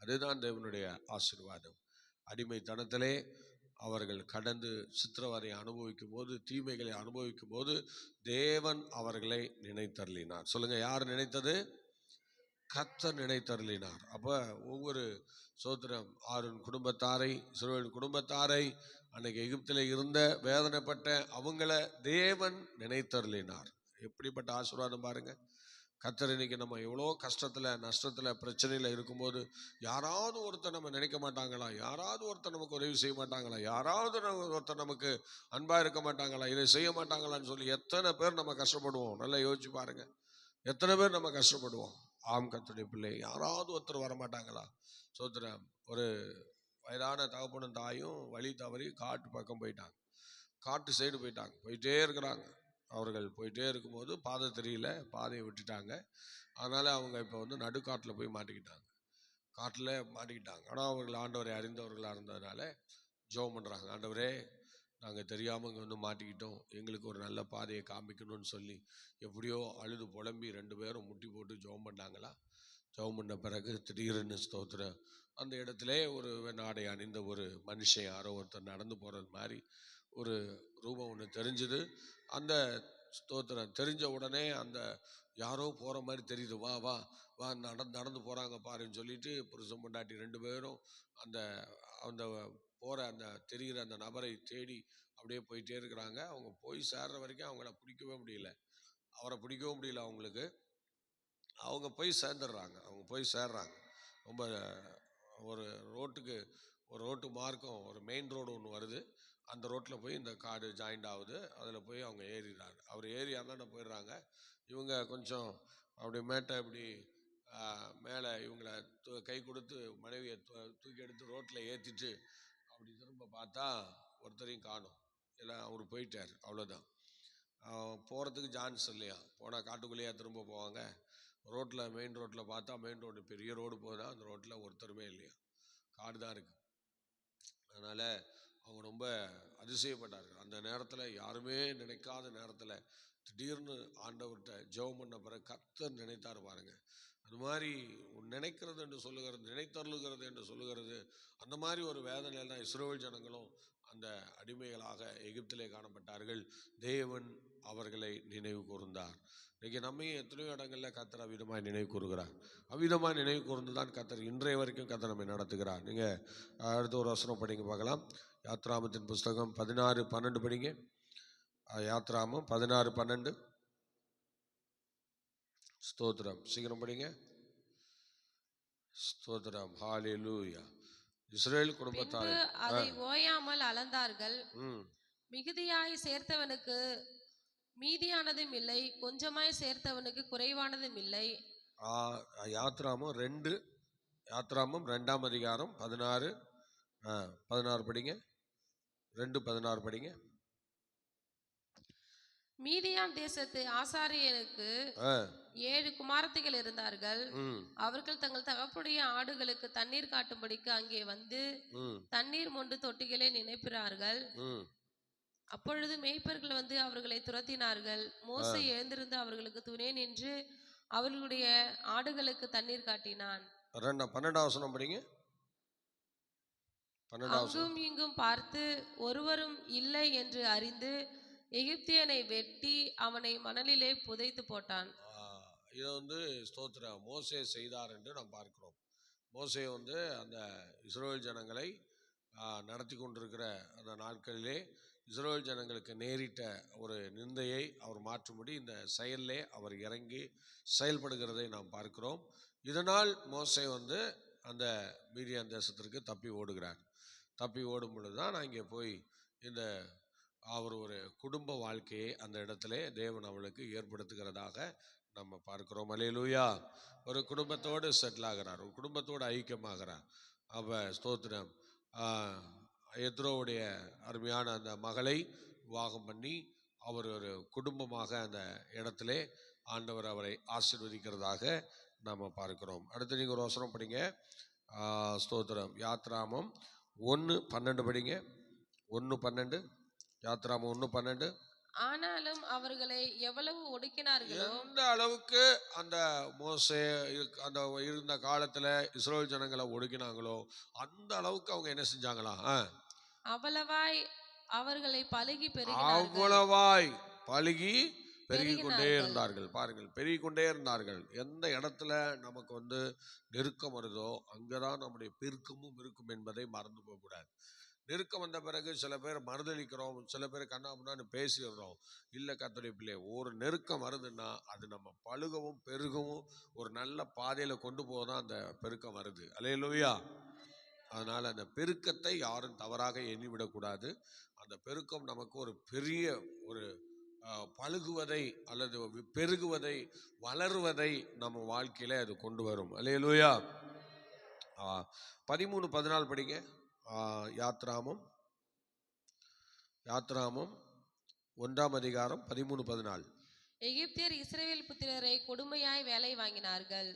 அதுதான் தேவனுடைய ஆசீர்வாதம். அடிமைத்தனத்திலே அவர்கள் கடந்து சித்திரவதை அனுபவிக்கும் போது, தீமைகளை அனுபவிக்கும் போது தேவன் அவர்களை நினைத்தருளினார். சொல்லுங்க, யார் நினைத்தது? கர்த்தர் நினைத்தருளினார். அப்ப ஒவ்வொரு சோத்திரம் ஆரோன் குடும்பத்தாரை, இஸ்ரவேல் குடும்பத்தாரை, அன்னைக்கு எகிப்தில் இருந்த வேதனைப்பட்ட அவங்கள தேவன் நினைத்தருளினார். எப்படிப்பட்ட ஆசீர்வாதம் பாருங்க. கர்த்தர் இன்னைக்கு நம்ம எவ்வளோ கஷ்டத்துல நஷ்டத்துல பிரச்சனையில இருக்கும்போது யாராவது ஒருத்தர் நம்ம நினைக்க மாட்டாங்களா? யாராவது ஒருத்தர் நமக்கு உதவி செய்ய மாட்டாங்களா? யாராவது ஒருத்தர் நமக்கு அன்பா இருக்க மாட்டாங்களா? இதை செய்ய மாட்டாங்களான்னு சொல்லி எத்தனை பேர் நம்ம கஷ்டப்படுவோம். நல்லா யோசிச்சு பாருங்க. எத்தனை பேர் நம்ம கஷ்டப்படுவோம். ஆம் கர்த்தருடைய பிள்ளை, யாராவது ஒருத்தர் வரமாட்டாங்களா? சோத்திரம். ஒரு வயதான தகப்பனும் தாயும் வழி தவறி காட்டு பக்கம் போயிட்டாங்க. காட்டு சைடு போயிட்டாங்க. போயிட்டே இருக்கிறாங்க. அவர்கள் போயிட்டே இருக்கும்போது பாதை தெரியல, பாதையை விட்டுட்டாங்க. அதனால அவங்க இப்போ நடுக்காட்டில் போய் மாட்டிக்கிட்டாங்க. காட்டில் மாட்டிக்கிட்டாங்க. ஆனால் அவர்கள் ஆண்டவரை அறிந்தவர்களாக இருந்ததுனால ஜெபம் பண்ணுறாங்க. ஆண்டவரே, நாங்கள் தெரியாமல் இங்கே மாட்டிக்கிட்டோம், எங்களுக்கு ஒரு நல்ல பாதையை காமிக்கணும்னு சொல்லி எப்படியோ அழுது புலம்பி 2 பேரும் முட்டி போட்டு ஜெபம் பண்ணாங்களா. ஜெபம் பண்ண பிறகு திடீர்னு ஸ்தோத்திரம், அந்த இடத்துல ஒரு நாடை அணிந்த ஒரு மனுஷன் யாரோ ஒருத்தர் நடந்து போகிறது மாதிரி ஒரு ரூபம் ஒன்று தெரிஞ்சுது. அந்த ஸ்தோத்திரம் தெரிஞ்ச உடனே அந்த யாரோ போகிற மாதிரி தெரியுது. வா வா வா, நடந்து போகிறாங்க பாருன்னு சொல்லிட்டு புருஷன் பொண்டாட்டி 2 பேரும் அந்த அந்த போகிற அந்த தெரிகிற அந்த நபரை தேடி அப்படியே போயிட்டே இருக்கிறாங்க. அவங்க போய் சேர்ற வரைக்கும் அவங்கள பிடிக்கவே முடியல. அவரை பிடிக்கவும் முடியல அவங்களுக்கு. அவங்க போய் சேர்ந்துடுறாங்க. அவங்க போய் சேர்றாங்க. ரொம்ப ஒரு ரோட்டு மார்க்கம், ஒரு மெயின் ரோடு ஒன்று வருது. அந்த ரோட்டில் போய் இந்த காடு ஜாயிண்ட் ஆகுது. அதில் போய் அவங்க ஏறிடுறாங்க. அவர் ஏறி அந்தாண்ட போயிடுறாங்க. இவங்க கொஞ்சம் அப்படி மேட்டை இப்படி மேலே இவங்கள கை கொடுத்து மனைவியை தூக்கி எடுத்து ரோட்டில் ஏற்றிட்டு அப்படி திரும்ப பார்த்தா ஒருத்தரையும் காணும். எல்லாம் அவர் போயிட்டார். அவ்வளோதான். போகிறதுக்கு சான்ஸ் இல்லையா. போனால் காட்டுக்குள்ளேயே திரும்ப போவாங்க. ரோட்டில் மெயின் ரோட்டில் பார்த்தா, மெயின் ரோடு பெரிய ரோடு போகுதா, அந்த ரோட்டில் ஒருத்தருமே இல்லையா, காடு தான் இருக்குது. அதனால் அவங்க ரொம்ப அதிசயப்பட்டார்கள். அந்த நேரத்தில், யாருமே நினைக்காத நேரத்தில் திடீர்னு ஆண்டவர்கிட்ட ஜெபம் பண்ண பிறகு கர்த்தர் நினைத்தார் பாருங்க. அது மாதிரி நினைக்கிறது என்று சொல்லுகிறது, நினைத்தருளுகிறது என்று சொல்லுகிறது. அந்த மாதிரி ஒரு வேதனையில் தான் இஸ்ரவேல் ஜனங்களும் அந்த அடிமைகளாக எகிப்திலே காணப்பட்டார்கள். தேவன் அவர்களை நினைவு கூர்ந்தார். இன்னைக்கு நம்மையும் எத்தனையோ இடங்கள்ல கர்த்தர் அவ்விதமாய் நினைவு கூறுகிறார். அவ்விதமாய் நினைவு கூர்ந்து தான் கர்த்தர் இன்றைய வரைக்கும் கர்த்தர் நம்மை நடத்துகிறார். நீங்கள் அடுத்த ஒரு வசனம் படிங்க பார்க்கலாம். யாத்ராமத்தின் புஸ்தகம் 16:12 படிங்க. யாத்ராமம் 16:12. ஸ்தோத்திரம், சீக்கிரம் படிங்க. ஸ்தோத்திரம், ஹல்லேலூயா. இஸ்ரவேல் குடும்பத்தார் அதை ஓயாமல் அளந்தார்கள். மிகுதியாய் சேர்த்தவனுக்கு மீதியானதும் இல்லை, கொஞ்சமாய் சேர்த்தவனுக்கு குறைவானதும் இல்லை. யாத்ராமம் 2ஆம் அதிகாரம் 16 படிங்க. 2:16 படிங்க. மீதியாம் தேசத்து ஆசாரியனுக்கு 7 குமாரத்திகள் இருந்தார்கள். அவர்கள் தங்கள் தகப்புடைய ஆடுகளுக்கு தண்ணீர் காட்டும்படிக்கு அங்கே வந்து தண்ணீர் மொண்டு தொட்டிகளை நினைப்பிறார்கள். அப்பொழுது மேய்ப்பர்கள் வந்து அவர்களை துரத்தினார்கள். மோசே எழுந்திருந்து அவர்களுக்கு துணை நின்று அவர்களுடைய ஆடுகளுக்கு தண்ணீர் காட்டினான். 12ஆம் வசனம் படிங்க. அங்கும் இங்கும் பார்த்து ஒருவரும் இல்லை என்று அறிந்து எகிப்தியனை வெட்டி அவனை மணலிலே புதைத்து போட்டான். இதை ஸ்தோத்திரம் மோசே செய்தார் என்று நாம் பார்க்கிறோம். மோசே அந்த இஸ்ரவேல் ஜனங்களை நடத்தி கொண்டிருக்கிற அந்த நாட்களிலே இஸ்ரவேல் ஜனங்களுக்கு நேரிட்ட ஒரு நிந்தையை அவர் மாற்றும்படி இந்த செயலிலே அவர் இறங்கி செயல்படுகிறதை நாம் பார்க்கிறோம். இதனால் மோசே அந்த மீதியான் தேசத்திற்கு தப்பி ஓடுகிறார். தப்பி ஓடும் பொழுது தான் அங்கே போய் அவர் ஒரு குடும்ப வாழ்க்கையை அந்த இடத்துல தேவன் அவளுக்கு ஏற்படுத்துகிறதாக நம்ம பார்க்கிறோம். அல்லேலூயா. ஒரு குடும்பத்தோடு செட்டில் ஆகிறார், ஒரு குடும்பத்தோடு ஐக்கியமாகிறார். அப்போ ஸ்தோத்திரம், எத்ரோவுடைய அருமையான அந்த மகளை விவாகம் பண்ணி அவர் ஒரு குடும்பமாக அந்த இடத்துல ஆண்டவர் அவரை ஆசீர்வதிக்கிறதாக நாம் பார்க்கிறோம். அடுத்து நீங்கள் ஒரு வசனம் படிங்க. ஸ்தோத்திரம், யாத்ராமம் 1:12 படிங்க. 1:12. யாத்ராமம் 1:12. ஆனாலும் அவர்களை எவ்வளவு ஒடுக்கினார்களோ, எந்த அளவுக்கு அந்த மோசே அந்த இருந்த காலத்துல இஸ்ரவேல் ஜனங்களை ஒடுக்கினாங்களோ அந்த அளவுக்கு அவங்க என்ன செஞ்சாங்களா, அவ்வளவாய் அவர்களை பலுகி பெருகினார்கள். அவ்வளவாய் பலுகி பெருகிக்கொண்டே பெருகினார்கள். இருந்தார்கள். பாருங்கள், பெருகிக்கொண்டே இருந்தார்கள். எந்த இடத்துல நமக்கு நெருக்கம் வருதோ அங்கதான் நம்முடைய பெருக்கமும் இருக்கும் என்பதை மறந்து போகக்கூடாது. நெருக்கம் வந்த பிறகு சில பேர் மறுதளிக்கிறோம், சில பேர் கண்ணாமுன்னான்னு பேசிடுறோம். இல்லை கர்த்தருடைய பிள்ளை, ஒரு நெருக்கம் வருதுன்னா அது நம்ம பழுகவும் பெருகவும் ஒரு நல்ல பாதையில கொண்டு போதான் அந்த பெருக்கம் வருது. அல்லேலூயா. அதனால அந்த பெருக்கத்தை யாரும் தவறாக எண்ணிவிடக்கூடாது. அந்த பெருக்கம் நமக்கு ஒரு பெரிய ஒரு பழுகுவதை அல்லது பெருகுவதை வளருவதை நம்ம வாழ்க்கையில அது கொண்டு வரும். அல்லேலூயா. 13-14 படிங்க. யாத்ராமம் 1ஆம் அதிகாரம் 13-14. எகிப்தியர் இஸ்ரவேல் புத்திரரை கொடுமையாய் வேலை வாங்கினார்கள்.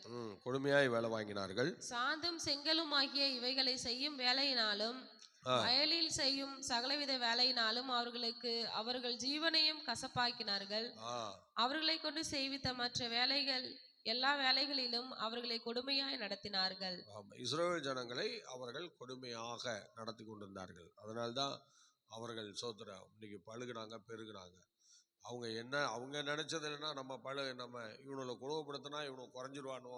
கொடுமையாய் வேலை வாங்கினார்கள். சாந்தும் செங்கலும் ஆகிய இவைகளை செய்யும் வேலையினாலும் வயலில் செய்யும் சகலவித வேலையினாலும் அவர்கள் ஜீவனையும் கசப்பாக்கினார்கள். அவர்களை கொண்டு செய்வித்த மற்ற வேலைகள் எல்லா வேலைகளிலும் அவர்களை கொடுமையாய் நடத்தினார்கள். இஸ்ரவேல் ஜனங்களை அவர்கள் கொடுமையாக நடத்தி கொண்டிருந்தார்கள். அதனால்தான் அவர்கள் சோத்திரம் இன்னைக்கு பழுகுனாங்க, பெருகுனாங்க. அவங்க நினைச்சது என்னன்னா, நம்ம இவனை குணப்படுத்தினா இவனை குறைஞ்சிருவானோ,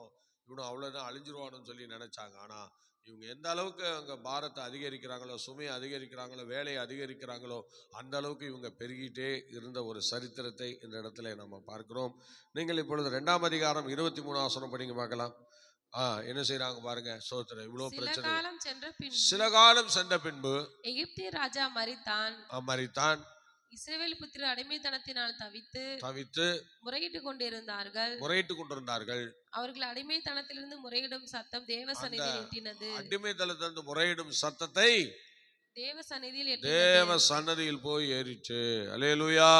இவனை அவ்வளவுதான் அழிஞ்சிருவானோன்னு சொல்லி நினைச்சாங்க. ஆனா இவங்க எந்த அளவுக்கு அங்க பாரத்தை அதிகரிக்கிறாங்களோ, சுமையை அதிகரிக்கிறாங்களோ, வேலையை அதிகரிக்கிறாங்களோ, அந்த அளவுக்கு இவங்க பெருகிட்டே இருந்த ஒரு சரித்திரத்தை இந்த இடத்துல நம்ம பார்க்கிறோம். நீங்கள் இப்பொழுது 2ஆம் அதிகாரம் 23 வசனம் படிங்க பார்க்கலாம். என்ன செய்யறாங்க பாருங்க. சோத்திரம், இவ்வளவு பிரச்சனை. சில காலம் சென்ற பின்பு எகிப்திய ராஜா மரித்தான். இஸ்ரவேல் புத்திரர் அடிமைத்தனத்தினால் தவித்து முறையிட்டுக் கொண்டிருந்தார்கள். அவர்கள் அடிமைத்தனத்திலிருந்து முறையிடும் சத்தம் தேவ சந்நிதியில் எட்டினது. அடிமைத்தனத்திலிருந்து முறையிடும் சத்தத்தை தேவ சந்நிதியில் போய் ஏறிச்சு. அல்லேலூயா.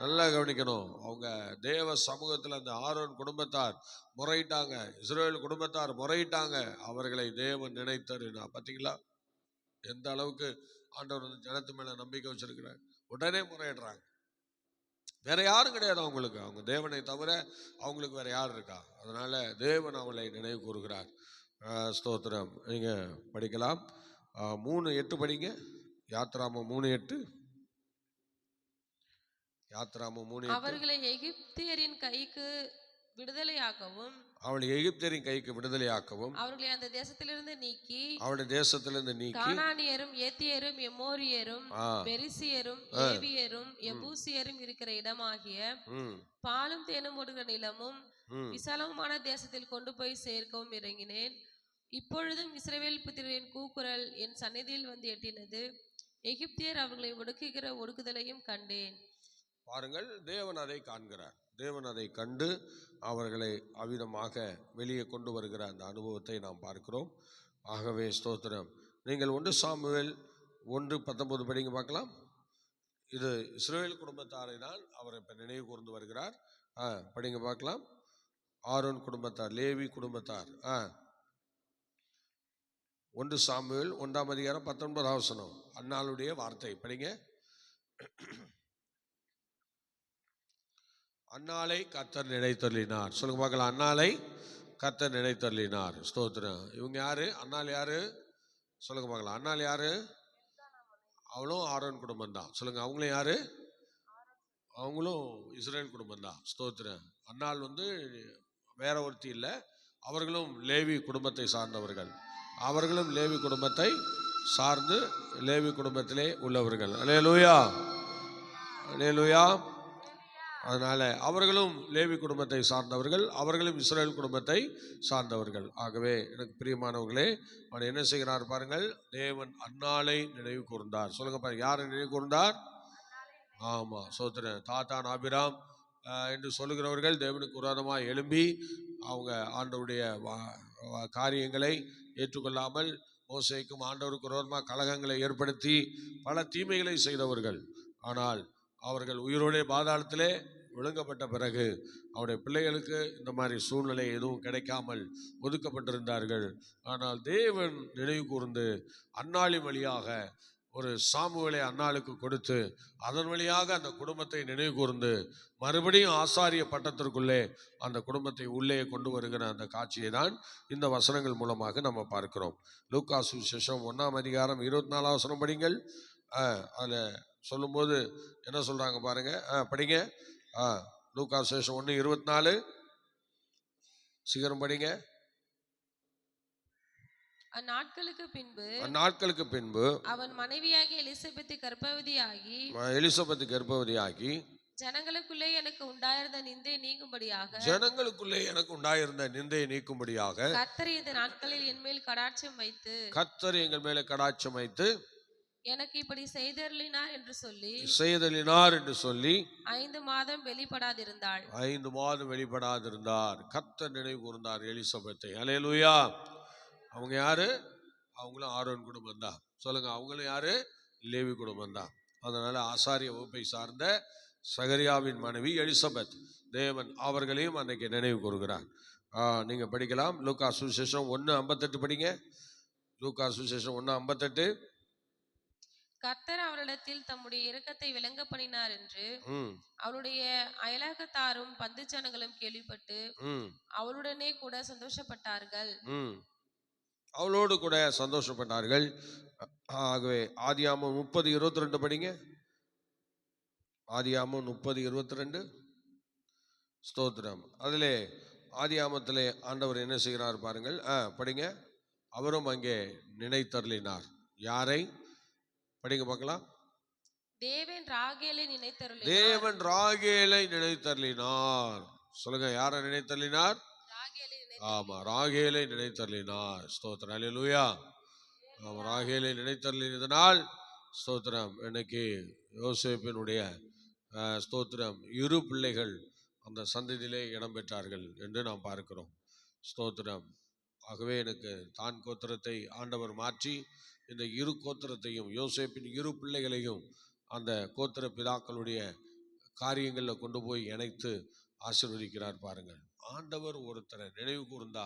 நல்லா கவனிக்கணும். அவங்க தேவ சமூகத்தில் அந்த ஆரோன் குடும்பத்தார் முறையிட்டாங்க, இஸ்ரவேல் குடும்பத்தார் முறையிட்டாங்க. அவர்களை தேவன் நினைத்தாருன்னா பாத்தீங்களா எந்த அளவுக்கு ஆண்டவர் ஜனத்து மேல நம்பிக்கை வச்சிருக்கிறார். உடனே முறையிடுறாங்க. வேற யாரும் கிடையாது அவங்களுக்கு, அவங்க தேவனை தவிர அவங்களுக்கு வேற யார் இருக்கா? அதனால தேவன் அவளை நினைவு கூறுகிறார். ஸ்தோத்திரம். நீங்க படிக்கலாம். 3:8 படிங்க. யாத்ராமம் 3:8. அவர்களை எகிப்தியரின் கைக்கு விடுதலையாக்கவும் அவர்களை அந்த தேசத்திலிருந்து நீக்கி கானானியரும் ஏத்தியரும் எமோரியரும் பெரிசியரும் ஏவியரும் எபூசியரும் இருக்கிற இடமாகிய பாலும் தேனும் ஓடுகிற நிலமும் விசாலமான தேசத்தில் கொண்டு போய் சேர்க்கவும் இறங்கினேன். இப்பொழுதும் இஸ்ரவேல் புத்திரரின் கூக்குரல் என் சந்நிதியில் வந்து எட்டினது. எகிப்தியர் அவர்களை ஒடுக்குகிற ஒடுக்குதலையும் கண்டேன். பாருங்கள், தேவன் அதை காண்கிறார். தேவன் அதை கண்டு அவர்களை அவ்விதமாக வெளியே கொண்டு வருகிற அந்த அனுபவத்தை நாம் பார்க்கிறோம். ஆகவே ஸ்தோத்திரம். நீங்கள் 1 சாமுவேல் 1:19 படிங்க பார்க்கலாம். இது இஸ்ரவேல் குடும்பத்தாரை தான் அவர் இப்ப நினைவு கூர்ந்து வருகிறார். படிங்க பார்க்கலாம். ஆரோன் குடும்பத்தார், லேவி குடும்பத்தார். 1 சாமுவேல் 1ஆம் அதிகாரம் 19ஆம் வசனம். அன்னாளுடைய வார்த்தை படிங்க. அன்னாளை கர்த்தர் நினைத்தருளினார். சொல்லுங்க பார்க்கலாம். அன்னாளை கர்த்தர் நினைத்தருளினார். ஸ்தோத்திரம். இவங்க யாரு? அன்னாள் யாரு? சொல்லுங்க பார்க்கலாம். அன்னாள் யாரு? அவளும் ஆரோன் குடும்பம் தான். சொல்லுங்க. அவங்களும் யாரு? அவங்களும் இஸ்ரேல் குடும்பம் தான். ஸ்தோத்திரம். அன்னாள் வேற ஒருத்தி இல்லை, அவர்களும் லேவி குடும்பத்தை சார்ந்தவர்கள். அவர்களும் லேவி குடும்பத்தை சார்ந்து லேவி குடும்பத்திலே உள்ளவர்கள். அல்லேலூயா, அல்லேலூயா. அதனால அவர்களும் லேவி குடும்பத்தை சார்ந்தவர்கள், அவர்களும் இஸ்ரேல் குடும்பத்தை சார்ந்தவர்கள். ஆகவே எனக்கு பிரியமானவர்களே, அவர் என்ன செய்கிறார் பாருங்கள். தேவன் அன்னாளை நினைவு கூர்ந்தார். சொல்லுங்க பாருங்க. யாரை நினைவு கூர்ந்தார்? ஆமா, சோத்திரன். தாத்தான் ஆபிராம் என்று சொல்லுகிறவர்கள் தேவனுக்கு விரோதமாக எழும்பி அவங்க ஆண்டவருடைய காரியங்களை ஏற்றுக்கொள்ளாமல் மோசேக்கும் ஆண்டவருக்கு விரோதமாக கலகங்களை ஏற்படுத்தி பல தீமைகளை செய்தவர்கள். ஆனால் அவர்கள் உயிரோடே பாதாளத்திலே விழுங்கப்பட்ட பிறகு அவருடைய பிள்ளைகளுக்கு இந்த மாதிரி சூழ்நிலை எதுவும் கிடைக்காமல் ஒதுக்கப்பட்டிருந்தார்கள். ஆனால் தேவன் நினைவு கூர்ந்து அன்னாளின் வழியாக ஒரு சாமுவேலை அன்னாளுக்கு கொடுத்து அதன் வழியாக அந்த குடும்பத்தை நினைவு கூர்ந்து மறுபடியும் ஆசாரிய பட்டத்திற்குள்ளே அந்த குடும்பத்தை உள்ளே கொண்டு வருகிற அந்த காட்சியை தான் இந்த வசனங்கள் மூலமாக நம்ம பார்க்கிறோம். லூக்கா சுவிசேஷம் 1ஆம் அதிகாரம் 24ஆம் வசனம் படிங்கள். அதில் சொல்லும்போது என்ன சொல்றாங்க பாருங்க. படிங்க. லூக்கா சுவிசேஷம் 1:24 சீக்கிரம் படிங்க. அந்நாட்களுக்கு பின்பு அவன் மனைவியாகிய எலிசபெத்து கர்ப்பவதியாகி ஜனங்களுக்குள்ளே எனக்கு உண்டாயிருந்த நிந்தை நீங்கும்படியாக கர்த்தர் இந்த நாட்களில் என்மேல் கடாட்சம் வைத்து எனக்கு இப்படி செய்தருளினார் என்று சொல்லி 5 மாதம் வெளிப்படாதிருந்தார். கர்த்தர் நினைவு கூர்ந்தார் எலிசபெத்தை. அல்லேலூயா. அவங்க யாரு? அவங்களும் ஆரோன் குடும்பம் தான். சொல்லுங்க, அவங்களும் யாரு? லேவி குடும்பம் தான். அதனால ஆசாரிய வகுப்பை சார்ந்த சகரியாவின் மனைவி எலிசபெத். தேவன் அவர்களையும் அன்னைக்கு நினைவு கூறுகிறார். நீங்க படிக்கலாம். லூக்கா சுவிசேஷம் 1:58 படிங்க. லூக்கா சுவிசேஷம் 1:58. கர்த்தர் அவரிடத்தில் தம்முடைய இரக்கத்தை விளங்க பண்ணினார் என்று அவளுடைய அயலகத்தாரும் பந்து ஜனங்களும் கேள்விப்பட்டு அவளுடனே கூட சந்தோஷப்பட்டார்கள். அவளோடு கூட சந்தோஷப்பட்டார்கள். ஆகவே ஆதியாமம் 30:22 படிங்க. ஆதியாமம் 30:22. ஸ்தோத்திரம். அதிலே ஆதியாமத்திலே ஆண்டவர் என்ன செய்கிறார் பாருங்கள். படிங்க. அவரும் அங்கே நினைத்தருளினார். யாரை? படிங்க பார்க்கலாம். தேவன் ராகேலை நினைத்தருளினார். சொல்லுங்க, யாரை நினைத்தருளினார்? ஆமா, ராகேலை நினைத்தருளினார். ஸ்தோத்திரம். அல்லேலூயா. ராகேலை நினைத்தருளினதனால் ஸ்தோத்திரம் இன்னைக்கு யோசேப்பினுடைய ஸ்தோத்திரம் 2 பிள்ளைகள் அந்த சந்ததியிலே இடம் பெற்றார்கள் என்று நாம் பார்க்கிறோம். ஸ்தோத்திரம். ஆகவே எனக்கு தான் கோத்திரத்தை ஆண்டவர் மாற்றி இந்த 2 கோத்திரத்தையும் யோசேப்பின் 2 பிள்ளைகளையும் அந்த கோத்திர பிதாக்களுடைய காரியங்களில் கொண்டு போய் இணைத்து ஆசீர்வதிக்கிறார் பாருங்கள். ஆண்டவர் ஒருத்தரை நினைவு கூர்ந்தா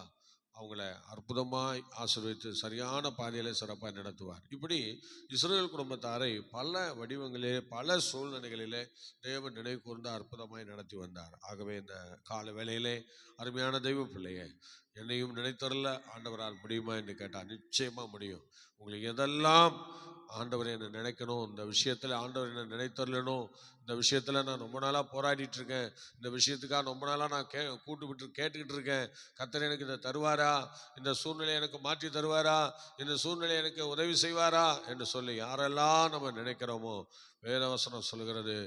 அவங்கள அற்புதமாய் ஆசீர்வதித்து சரியான பாதையில சிறப்பாக நடத்துவார். இப்படி இஸ்ரவேல் குடும்பத்தாரை பல வடிவங்களிலே பல சூழ்நிலைகளிலே தேவன் நினைவு கூர்ந்து அற்புதமாய் நடத்தி வந்தார். ஆகவே இந்த கால வேளையிலே அருமையான தெய்வ பிள்ளையே, என்னையும் நினைத்தரல ஆண்டவரால் முடியுமா என்று கேட்டால் நிச்சயமா முடியும். உங்களுக்கு எதெல்லாம் ஆண்டவர் என்னை நினைக்கணும், இந்த விஷயத்துல ஆண்டவர் என்னை நினைத்தரலணும், இந்த விஷயத்துல நான் ரொம்ப நாளா போராடிட்டு இருக்கேன், இந்த விஷயத்துக்காக ரொம்ப நாளா நான் கேட்டுக்கிட்டு இருக்கேன், கர்த்தர் எனக்கு இதை தருவாரா, இந்த சூழ்நிலை எனக்கு மாற்றி தருவாரா, இந்த சூழ்நிலை எனக்கு உதவி செய்வாரா என்று சொல்லி யாரெல்லாம் நம்ம நினைக்கிறோமோ வேதவசனம் சொல்கிறது,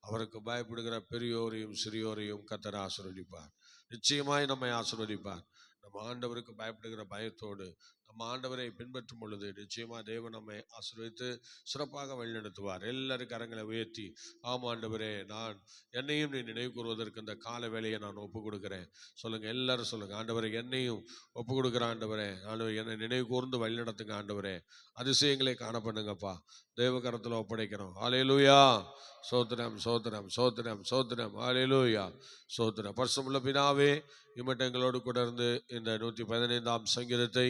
அவருக்கு பயப்படுகிற பெரியோரையும் சிறியோரையும் கர்த்தர் ஆசீர்வதிப்பார். நிச்சயமாய் நம்மை ஆசீர்வதிப்பார். நம்ம ஆண்டவருக்கு பயப்படுகிற பயத்தோடு நம்ம ஆண்டவரை பின்பற்றும் பொழுது நிச்சயமா தேவன் நம்மை ஆசீர்வதித்து சிறப்பாக வழிநடத்துவார். எல்லாரும் கரங்களை உயர்த்தி, ஆமா ஆண்டவரே, நான் என்னையும் நீ நினைவு கூறுவதற்கு இந்த கால வேலையை நான் ஒப்பு கொடுக்கிறேன் சொல்லுங்க. எல்லாரும் சொல்லுங்க, ஆண்டவரை என்னையும் ஒப்பு கொடுக்குற ஆண்டவரே, ஆண்டவர் என்னை நினைவு கூர்ந்து வழிநடத்துங்க ஆண்டவரே, அதிசயங்களை காண பண்ணுங்கப்பா, தேவ கரத்தில் ஒப்படைக்கிறோம். ஹல்லேலூயா. சோத்திரம் சோத்திரம் சோத்திரம் சோத்திரம். ஹல்லேலூயா. சோத்திரம். பரிசுத்தமுள்ள பிதாவே, இம்மட்டும் எங்களோடு கூட இருந்து இந்த 115ஆம் சங்கீதத்தை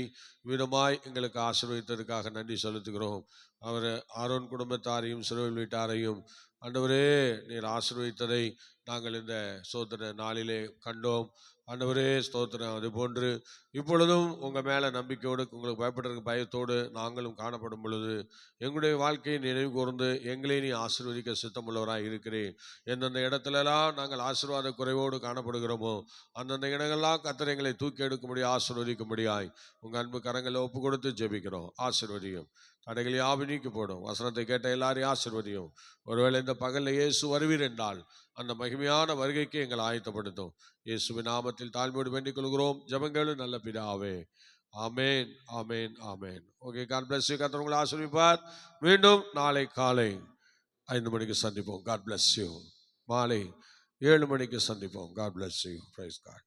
விதமாய் எங்களுக்கு ஆசீர்வதித்ததற்காக நன்றி செலுத்துகிறோம். அவர் ஆரோன் குடும்பத்தாரையும் சிறுவில் வீட்டாரையும் ஆண்டவரே நீர் ஆசீர்வதித்ததை நாங்கள் இந்த சோத்திர நாளிலே கண்டோம். ஆண்டவரே ஸ்தோத்திரம். அது போன்று இப்பொழுதும் உங்கள் மேலே நம்பிக்கையோடு உங்களுக்கு பயப்படுற பயத்தோடு நாங்களும் காணப்படும் பொழுது எங்களுடைய வாழ்க்கையை நினைவு கூர்ந்து எங்களை நீ ஆசீர்வதிக்க சித்தமுள்ளவராக இருக்கிறேன். எந்தெந்த இடத்துலலாம் நாங்கள் ஆசீர்வாத குறைவோடு காணப்படுகிறோமோ அந்தந்த இடங்கள்லாம் கர்த்தர் எங்களை தூக்கி எடுக்கும்படியாக ஆசீர்வதிக்கும்படியாய் உங்கள் அன்பு கரங்களை ஒப்பு கொடுத்து ஜெபிக்கிறோம். ஆசீர்வதியும். தடைகளை யாவும் நீக்கி போடும். வசனத்தை கேட்ட எல்லாரையும் ஆசீர்வதியும். ஒருவேளை இந்த பகலில் இயேசு வருவீர் என்றால் அந்த மகிமையான வருகைக்கு எங்களை ஆயத்தப்படுத்தும். இயேசுவின் நாமத்தில் தாழ்மையோடு வேண்டிக் கொள்கிறோம். ஜெபங்களும் நல்ல பிதாவே. ஆமேன் ஆமேன் ஆமேன். Okay, God bless you. கர்த்தர் உங்களை ஆசீர்வதிப்பார். மீண்டும் நாளை காலை 5 மணிக்கு சந்திப்போம். God bless you. மாலை 7 மணிக்கு சந்திப்போம். God bless you. Praise God.